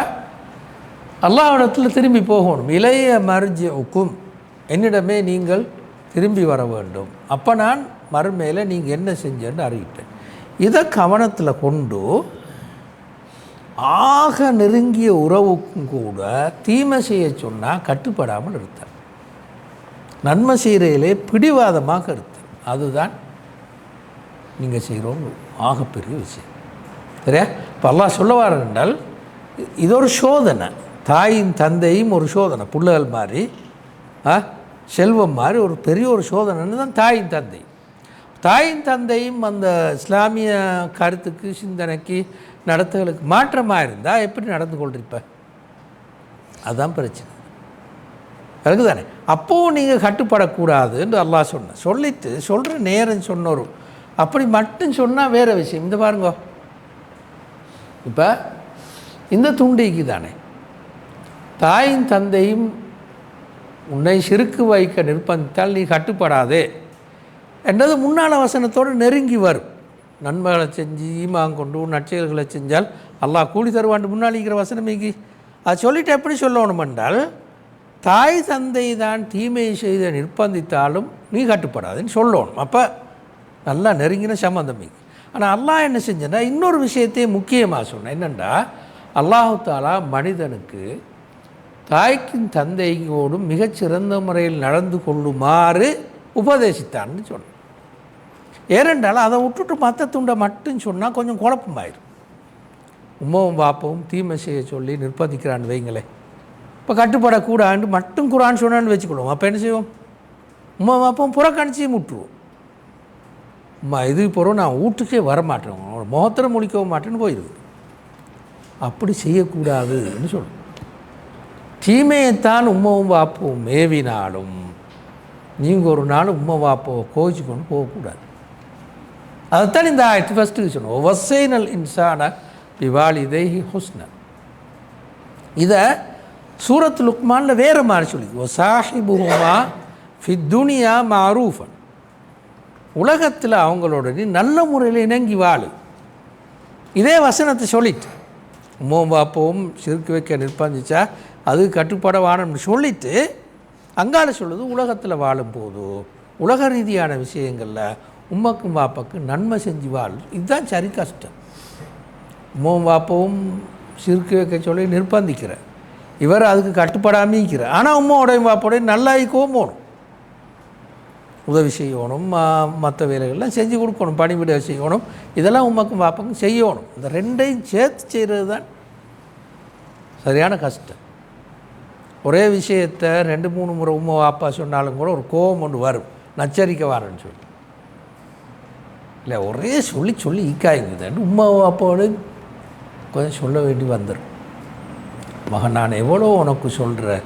அல்லாஹ்விடத்தில் திரும்பி போகணும். இளைய மர்ஜிஉக்கும், என்னிடமே நீங்கள் திரும்பி வர வேண்டும், அப்போ நான் மறுமையில் நீங்கள் என்ன செஞ்சேன்னு அறிவிப்பேன். இதை கவனத்தில் கொண்டு ஆக நெருங்கிய உறவுக்கும் கூட தீமை செய்ய சொன்னால் கட்டுப்படாமல் இருத்தார், நன்மை செய்கிறையிலே பிடிவாதமாக இருத்தார். அதுதான் நீங்கள் செய்கிறோம் ஆகப்பெரிய விஷயம். சரியா? இப்போ அல்லாஹ் சொல்ல வார் என்றால், இது ஒரு சோதனை. தாயும் தந்தையும் ஒரு சோதனை, பிள்ளைகள் மாதிரி செல்வம் மாதிரி ஒரு பெரிய ஒரு சோதனைன்னு தான் தாயும் தந்தை. தாயும் தந்தையும் அந்த இஸ்லாமிய கருத்துக்கு சிந்தனைக்கு நடத்துகளுக்கு மாற்றமாக இருந்தால் எப்படி நடந்து கொள்றிருப்ப? அதுதான் பிரச்சனை. அதுக்கு தானே அப்போவும் நீங்கள் கட்டுப்படக்கூடாது என்று அல்லாஹ் சொல்லிட்டு சொல்கிற நேரம் சொன்னோரும் அப்படி மட்டும் சொன்னால் வேறு விஷயம். இந்த பாருங்க, இப்போ இந்த துண்டிக்கு தானே தாயும் தந்தையும் உன்னை சிறுக்கு வைக்க நிர்பந்தித்தால் நீ கட்டுப்படாதே என்றது முன்னாள் வசனத்தோடு நெருங்கி வரும். நன்மைகளை செஞ்சு ஈமான் கொண்டு நற்செயல்களை செஞ்சால் அல்லாஹ் கூலி தருவான் முன்னாள் இருக்கிற வசனமேக்கு அது சொல்லிட்டு எப்படி சொல்லணும் என்றால், தாய் தந்தை தான் தீமையை செய்த நிர்பந்தித்தாலும் நீ கட்டுப்படாதுன்னு சொல்லணும். அப்போ நல்லா நெருங்கின சம்மந்தமேக்கு. ஆனால் அல்லாஹ் என்ன செஞ்சேன்னா இன்னொரு விஷயத்தையும் முக்கியமாக சொன்னேன். என்னென்னா, அல்லாஹு தாலா மனிதனுக்கு தாய்க்கும் தந்தையோடும் மிகச்சிறந்த முறையில் நடந்து கொள்ளுமாறு உபதேசித்தான்னு சொன்னேன். ஏனென்றால் அதை விட்டுட்டு மற்ற துண்டை மட்டும் சொன்னால் கொஞ்சம் குழப்பமாயிரும். உம்மாவும் பாப்பாவும் தீமை செய்ய சொல்லி நிர்பந்திக்கிறான்னு வைங்களேன். இப்போ கட்டுப்படக்கூடாது மட்டும் குரான் சொன்னான்னு வச்சுக்கொள்வோம். அப்போ என்ன செய்வோம்? உம்மா பாப்பாவும் புறக்கணிச்சியும் விட்டுருவோம். அம்மா இது போகிறோம் நான் வீட்டுக்கே வரமாட்டேன், முகத்தில் முழிக்கவும் மாட்டேன்னு போயிடுது. அப்படி செய்யக்கூடாதுன்னு சொல்லணும். தீமையைத்தான் உம்மாவும் பாப்பாவும் மேவினாலும் நீங்கள் ஒரு நாள் உம்மா பாப்பாவை கோவிச்சு கொண்டு போகக்கூடாது. அதுதான் இந்த ஆயத்து ஃபஸ்ட்டு சொன்னோம். வசைனல் இன்சான பிவாலிதைஹி ஹுஸ்னன். இதை சூரத் லுக்மானில் வேறு மாதிரி சொல்லி ஒசாஹிபுஹுமா ஃபித்துனியா மாரூஃபன். உலகத்தில் அவங்களோட நீ நல்ல முறையில் இணங்கி வாழு. இதே வசனத்தை சொல்லிட்டு உம்மாவும் பாப்பாவும் சிறுக்கு வைக்க நிர்பந்திச்சா அது கட்டுப்பட வாழணும்னு சொல்லிவிட்டு அங்கால சொல்லுது உலகத்தில் வாழும்போது உலக ரீதியான விஷயங்களில் உம்மாக்கும் பாப்பாவுக்கு நன்மை செஞ்சு வாழ். இதுதான் சரி கஷ்டம். உம்மாவும் பாப்பாவும் சிறுக்கு வைக்க சொல்லி நிர்பந்திக்கிற இவர் அதுக்கு கட்டுப்படாமல் இருக்கிற. ஆனால் உம்மாவோடையும் பாப்பாவோடையும் நல்லா இருக்கவும் போகணும், உதவி செய்யணும், மற்ற வேலைகள்லாம் செஞ்சு கொடுக்கணும், பணிவிடை செய்யணும், இதெல்லாம் உம்மாக்கும் பாப்பாக்கும் செய்யணும். இந்த ரெண்டையும் சேர்த்து செய்கிறது தான் சரியான கஷ்டம். ஒரே விஷயத்தை 2-3 முறை உம்மா பாப்பா சொன்னாலும் கூட ஒரு கோபம் ஒன்று வரும், நச்சரிக்கை வரேன்னு சொல்லி இல்லை ஒரே சொல்லி சொல்லி ஈக்காய்ங்குது. உம்மா பாப்பாவோடு கொஞ்சம் சொல்ல வேண்டி வந்துடும். மகன் நான் எவ்வளோ உனக்கு சொல்கிறேன்,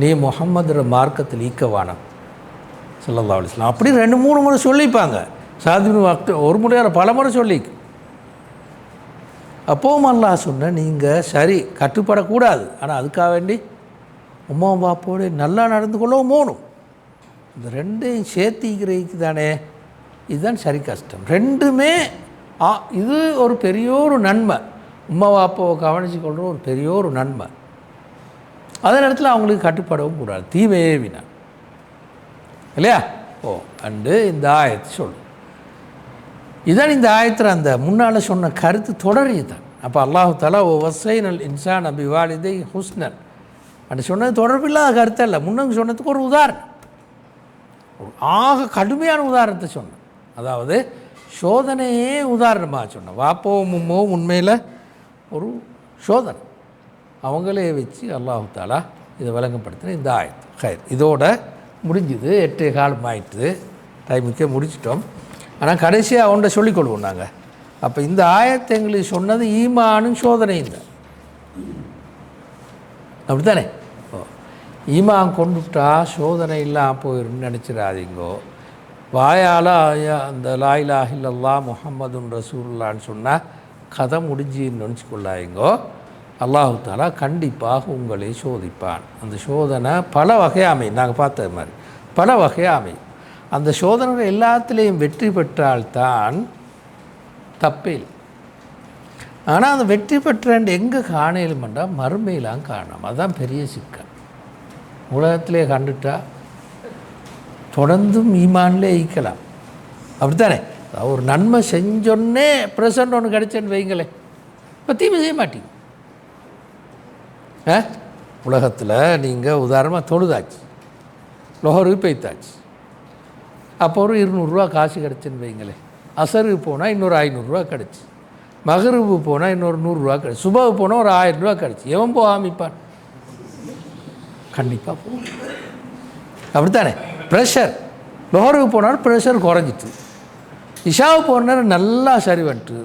நீ முஹம்மது மார்க்கத்தில் ஈக்கவானம் ஸல்லல்லாஹு அலைஹி வஸல்லம் அப்படி 2-3 முறை சொல்லிப்பாங்க. சாதினு வாக்கு ஒரு முறையான பல முறை சொல்லி. அப்போவும் அல்லாஹ் சொன்ன நீங்கள் சரி கட்டுப்படக்கூடாது, ஆனால் அதுக்காக வேண்டி உம்மா பாப்போடு நல்லா நடந்து கொள்ளவும் போகணும். இந்த ரெண்டையும் சேர்த்திக்கிறதுக்கு தானே இதுதான் சரி கஷ்டம். ரெண்டுமே இது ஒரு பெரிய ஒரு நன்மை. உம்மா பாப்பாவை கவனித்து கொள்கிற ஒரு பெரிய ஒரு நன்மை. அதே நேரத்தில் அவங்களுக்கு கட்டுப்படவும் கூடாது, தீமையே வினா இல்லையா? அண்டு இந்த ஆயத்து சொல்லு. இதுதான் இந்த ஆயத்தில் அந்த முன்னால் சொன்ன கருத்து தொடரிய தான். அப்போ அல்லாஹு தஆலா வஸைனல் இன்சான பிவாலிதைஹி ஹுஸ்னன் அப்படி சொன்னது தொடர்பில்லாத கருத்து இல்லை. முன்னங்க சொன்னதுக்கு ஒரு உதாரணம், ஒரு ஆக கடுமையான உதாரணத்தை சொன்னேன். அதாவது சோதனையே உதாரணமாக சொன்னேன். வாப்போவும் உம்மாவும் உண்மையில் ஒரு சோதனை, அவங்களே வச்சு அல்லாஹு தஆலா இதை விளங்கப்படுத்தின இந்த ஆயத்து. ஹைர், இதோட முடிஞ்சுது. 8 காலம் ஆயிடுது, டைமுக்கே முடிச்சிட்டோம். ஆனால் கடைசியாக அவன்கிட்ட சொல்லிக்கொள்வோம் நாங்கள். அப்போ இந்த ஆயத்தை எங்களுக்கு சொன்னது ஈமானும் சோதனையும் தான், அப்படி தானே? ஈமான் கொண்டுட்டா சோதனை இல்லாமல் போயிடும்னு நினச்சிடாதீங்கோ. வாயால் அந்த லா இலாஹ இல்லல்லாஹ் முஹம்மதுன் ரசூலுல்லாஹ்னு சொன்னால் கதை முடிஞ்சுன்னு நினச்சிக்கொள்ளாதீங்கோ. அல்லாஹு தஆலா கண்டிப்பாக உங்களை சோதிப்பான். அந்த சோதனை பல வகையாக அமையும், நாங்கள் பார்த்த மாதிரி பல வகையாக அமையும். அந்த சோதனைகள் எல்லாத்துலேயும் வெற்றி பெற்றால்தான் தப்பே. ஆனால் அந்த வெற்றி பெற்றேன் எங்கே காணலுமெண்டா மறுமையிலாம் காணணும். அதுதான் பெரிய சிக்கல். உலகத்திலே கண்டுட்டா தொடர்ந்தும் ஈமான்லே ஈக்கலாம், அப்படித்தானே? ஒரு நன்மை செஞ்சோன்னே ப்ரெசண்ட் ஒன்று கிடைச்சேன்னு வைங்களேன், இப்போ தீமை செய்ய மாட்டீங்க. உலகத்தில் நீங்கள் உதாரணமாக தொழுதாச்சு, லொஹருக்கு பெய்த்தாச்சு, அப்போ ஒரு 200 ரூபா காசு கிடச்சின்னு வைங்களேன். அசருக்கு போனால் இன்னொரு 500 ரூபா கிடச்சி, மகரிபு போனால் இன்னொரு 100 ரூபா கிடச்சி, சுபகு போனால் ஒரு 1000 ரூபா கிடச்சி. எவன் போகாமிப்பான்? கண்டிப்பாக போகும், அப்படித்தானே? ப்ரெஷர் லொஹருக்கு போனாலும் ப்ரெஷர் குறைஞ்சிட்டு, இஷாவை போன நேரம் நல்லா சரி வந்துட்டு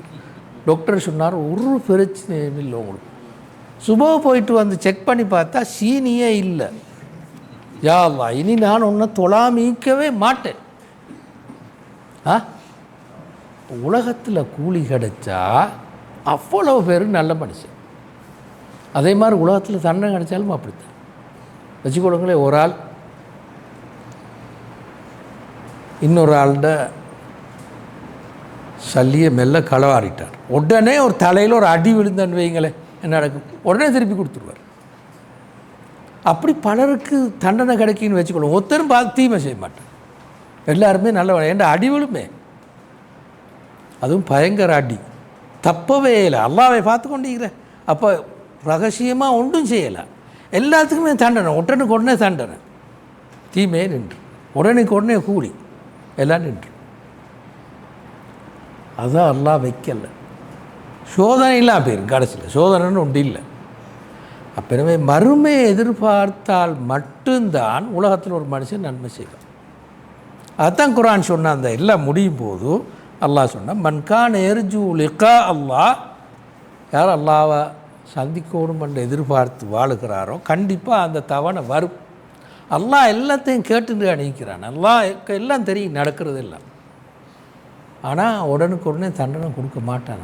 டாக்டர் சொன்னார் ஒரு பிரச்சனையும் இல்லை உங்களுக்கு. சுபவை போயிட்டு வந்து செக் பண்ணி பார்த்தா சீனியே இல்லை. யா அல்லாஹ், இனி நான் ஒன்றை தொழாமிக்கவே மாட்டேன். உலகத்தில் கூலி கிடைச்சா அவ்வளோ பேர் நல்ல மனுஷன். அதே மாதிரி உலகத்தில் தண்டனை கிடைச்சாலும் அப்படித்தான். வச்சுக்கொள்ளுங்களேன், ஒரு ஆள் இன்னொரு ஆள்கிட்ட சல்லியை மெல்ல களவாடிட்டார். உடனே ஒரு தலையில் ஒரு அடி விழுந்தான்னு வைங்களேன், என்ன நடக்கும்? உடனே திருப்பி கொடுத்துருவார். அப்படி பலருக்கு தண்டனை கிடைக்குன்னு வச்சுக்கொள்ளும். ஒருத்தரும் பார்த்து தீமை செய்ய மாட்டேன், எல்லாருமே நல்ல ஏன்டா அடி விழுமே, அதுவும் பயங்கர அடி, தப்பவே இல்லை. அல்லாவை பார்த்து கொண்டிருக்கிற அப்போ ரகசியமாக ஒன்றும் செய்யலை, எல்லாத்துக்குமே தண்டனை, உடனுக்கு உடனே தண்டனை, தீமையே நின்று உடனுக்கு உடனே கூலி எல்லாம் நின்று. அதுதான் அல்லாஹ் வைக்கல, சோதனைலாம் போயிருக்கு கடைசியில், சோதனைன்னு ஒன்று இல்லை. அப்பவே மறுமையை எதிர்பார்த்தால் மட்டும்தான் உலகத்தில் ஒரு மனுஷன் நன்மை செய்வான். அதுதான் குர்ஆன் சொன்ன அந்த எல்லாம் முடியும் போது அல்லாஹ் சொன்ன மன்கான் எர்ஜு லிகா அல்லாஹ், யார் அல்லாவை சந்திக்கணும் என்று எதிர்பார்த்து வாழுகிறாரோ கண்டிப்பாக அந்த தவணை வரும். அல்லாஹ் எல்லாத்தையும் கேட்டுட்டு அணிக்கிறான், அல்லாஹ் எல்லாம் தெரியும் நடக்கிறது எல்லாம். ஆனால் உடனுக்கு உடனே தண்டனை கொடுக்க மாட்டான்.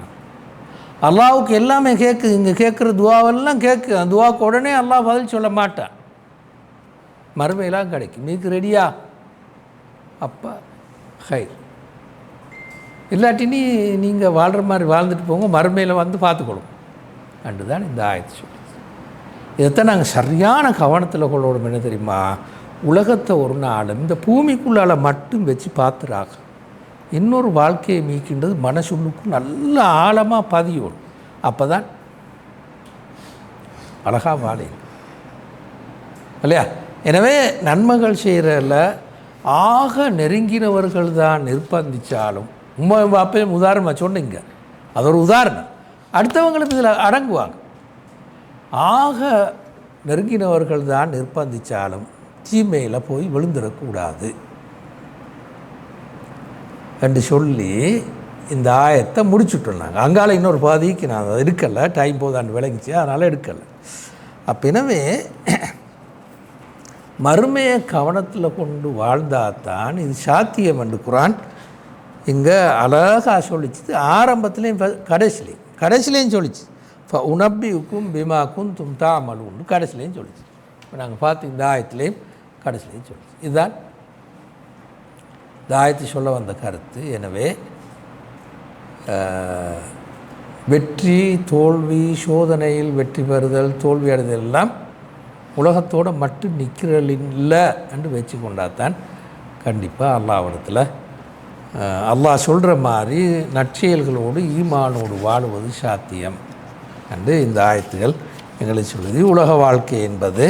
அல்லாவுக்கு எல்லாமே கேட்குது, இங்கே கேட்குற துவாவெல்லாம் கேட்கு, அந்த துவாவுக்கு உடனே அல்லாஹ் பதில் சொல்ல மாட்டான். மறுமையெல்லாம் கிடைக்கும், மீக்கு ரெடியா அப்போ ஹை, இல்லாட்டி நீங்கள் வாழ்கிற மாதிரி வாழ்ந்துட்டு போங்க, மறுமையில் வந்து பார்த்துக்கொள்ளும் அன்று தான் இந்த ஆயத்து சொல்லுது. இதைத்தான் நாங்கள் சரியான கவனத்தில் கொள்ளணும். என்ன தெரியுமா, உலகத்தை ஒரு நாள் இந்த பூமிக்குள்ளால் மட்டும் வச்சு பார்த்துறாங்க. இன்னொரு வாழ்க்கையை மீக்கின்றது மனசுள்ளுக்கும் நல்ல ஆழமாக பதியணும். அப்போ தான் அழகாக வாழ இல்லையா. எனவே நன்மைகள் செய்கிறதில் ஆக நெருங்கினவர்கள் தான் நிர்பந்தித்தாலும், உண்மை பாப்பையும் உதாரணமாக சொன்னீங்க, அது ஒரு உதாரணம், அடுத்தவங்களும் இதில் அடங்குவாங்க. ஆக நெருங்கினவர்கள் தான் நிர்பந்தித்தாலும் தீமையில் போய் விழுந்துடக்கூடாது என்று சொல்லி இந்த ஆயத்தை முடிச்சுட்டோம் நாங்கள். அங்கால இன்னொரு பாதிக்கு நான் அதை எடுக்கலை, டைம் போதான்னு விளங்கிச்சு, அதனால் எடுக்கலை. அப்போ எனவே மறுமையை கவனத்தில் கொண்டு வாழ்ந்தாதான் இது சாத்தியம் என்று குர்ஆன் இங்கே அழகாக சொல்லிச்சு. ஆரம்பத்துலேயும் கடைசிலையும் சொல்லிச்சு, உனப்பிக்கும் பிமாக்கும் தும்தா அமலுன்னு கடைசிலையும் சொல்லிச்சு. இப்போ நாங்கள் பார்த்து இந்த ஆயத்துலேயும் கடைசிலையும் சொல்லிச்சு. இதுதான் இந்த ஆயத்தை சொல்ல வந்த கருத்து. எனவே வெற்றி தோல்வி, சோதனையில் வெற்றி பெறுதல் தோல்வி அடைதல் எல்லாம் உலகத்தோடு மட்டும் நிற்கிறல் இல்லை என்று வச்சு கொண்டாதான் கண்டிப்பாக அல்லாஹ்விடத்தில் அல்லாஹ் சொல்கிற மாதிரி நற்செயல்களோடு ஈமானோடு வாழுவது சாத்தியம் என்று இந்த ஆயத்துகள் எங்களுக்கு சொல்லுது. உலக வாழ்க்கை என்பது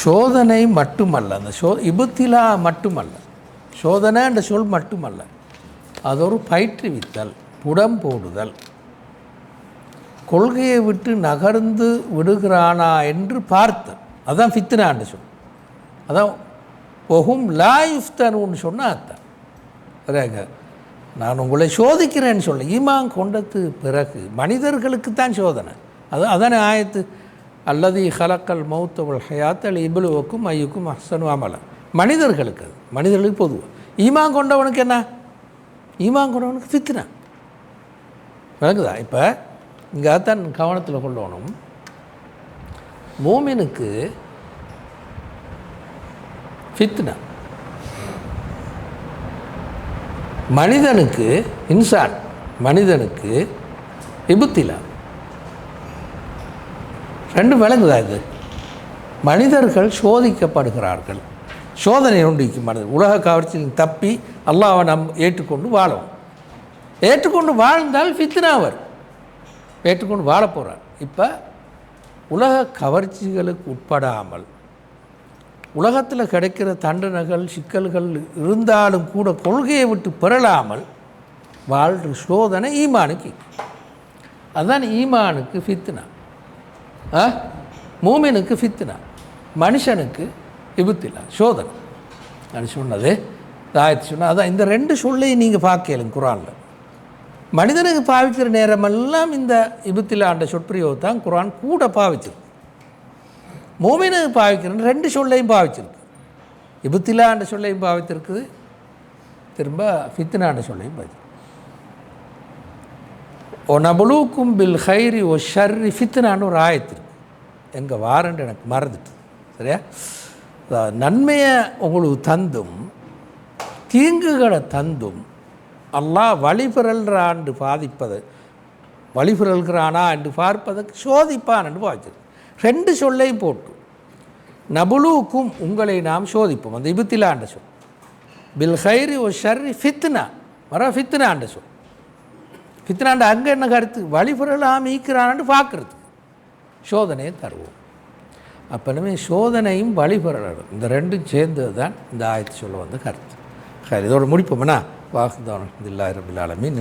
சோதனை மட்டுமல்ல, அந்த இபுத்திலா மட்டுமல்ல, சோதனை என்ற சொல் மட்டுமல்ல, அது ஒரு பயிற்றுவித்தல், புடம் போடுதல், கொள்கையை விட்டு நகர்ந்து விடுகிறானா என்று பார்த்தல், அதுதான் ஃபித்னா என்று சொல். அதான் ஒஹும் லா யுஃப்தனுன்னு சொன்னால் அதுதான். சரிங்க, நான் உங்களை சோதிக்கிறேன்னு சொல்ல, ஈமான் கொண்டது பிறகு மனிதர்களுக்கு தான் சோதனை. அதானே ஆயத்து, அல்லது ஹலக்கல் மௌத்தவல் ஹயாத்தல் இபுலுவுக்கும் ஐயுக்கும் அஹ்சனு அமல, மனிதர்களுக்கு, அது மனிதர்களுக்கு பொதுவாக. ஈமான் கொண்டவனுக்கு என்ன, ஈமான் கொண்டவனுக்கு ஃபித்னா. விளங்குதா? இப்போ இங்கே தான் கவனத்தில் கொள்ளணும். மோமினுக்கு ஃபித்னா, மனிதனுக்கு இன்சான், மனிதனுக்கு இபுத்திலா. ரெண்டும் விளங்குதா? இது மனிதர்கள் சோதிக்கப்படுகிறார்கள், சோதனை உண்டிக்கு மனிதர் உலக கவர்ச்சியில் தப்பி அல்லாஹ்வை நாம் ஏற்றுக்கொண்டு வாழும். ஏற்றுக்கொண்டு வாழ்ந்தால் ஃபித்னா வரும், ஏற்றுக்கொண்டு வாழ போகிறார். இப்போ உலக கவர்ச்சிகளுக்கு உட்படாமல் உலகத்தில் கிடைக்கிற தண்டனைகள் சிக்கல்கள் இருந்தாலும் கூட கொள்கையை விட்டு பெறலாமல் வாழ்கிற சோதனை ஈமானுக்கு. அதுதான் ஈமானுக்கு ஃபித்னா. மூமினுக்கு ஃபித்னா, மனுஷனுக்கு இபுத்திலா, சோதனை. அது சொன்னது ஆயத்து சொன்னால் அதான் இந்த ரெண்டு சொல்லையும் நீங்கள் பார்க்கலும் குரானில். மனிதனுக்கு பாவிக்கிற நேரமெல்லாம் இந்த இபுத்திலாண்ட சொற்பிரியோக தான் குரான் கூட பாவிச்சிருக்கு. மோமினுக்கு பாவிக்கிற ரெண்டு சொல்லையும் பாவிச்சிருக்கு. இபுத்திலாண்ட சொல்லையும் பாவித்திருக்குது, திரும்ப ஃபித்னாண்ட சொல்லையும் பாவிச்சிருக்கு. ஓ நபுலூக்கும் பில் ஹைரி ஓ ஷர்ரி ஃபித்னான்னு ஒரு ஆயத்து இருக்குது. எங்கே வாரண்டு எனக்கு மறந்துட்டு, சரியா? நன்மையை உங்களுக்கு தந்தும் தீங்குகளை தந்தும் அல்லாஹ் வழிபிறல்றாண்டு பாதிப்பது, வழிபிறல்கிறானா என்று பார்ப்பதற்கு சோதிப்பான் என்று பாய்ச்சது. ரெண்டு சொல்லையும் போட்டு நபுலூக்கும் உங்களை நாம் சோதிப்போம். அந்த இபுத்திலாண்ட சொல் பில் ஹைரி ஓ ஷர்ரி ஃபித்னா வர ஃபித்னாண்ட சொல். ஃபித்னாண்ட அங்கே என்ன கருத்து? வழிபிறலாம் ஈக்கிறான்னு பார்க்குறதுக்கு சோதனையை தருவோம். அப்போனுமே சோதனையும் வழிபிறலும் இந்த ரெண்டும் சேர்ந்தது தான் இந்த ஆயத்து சொல்ல வந்த கருத்து. இதோட முடிப்போம்னா வாஹுதான் அல்ஹம்துலில்லாஹி ரப்பில் ஆலமீன்.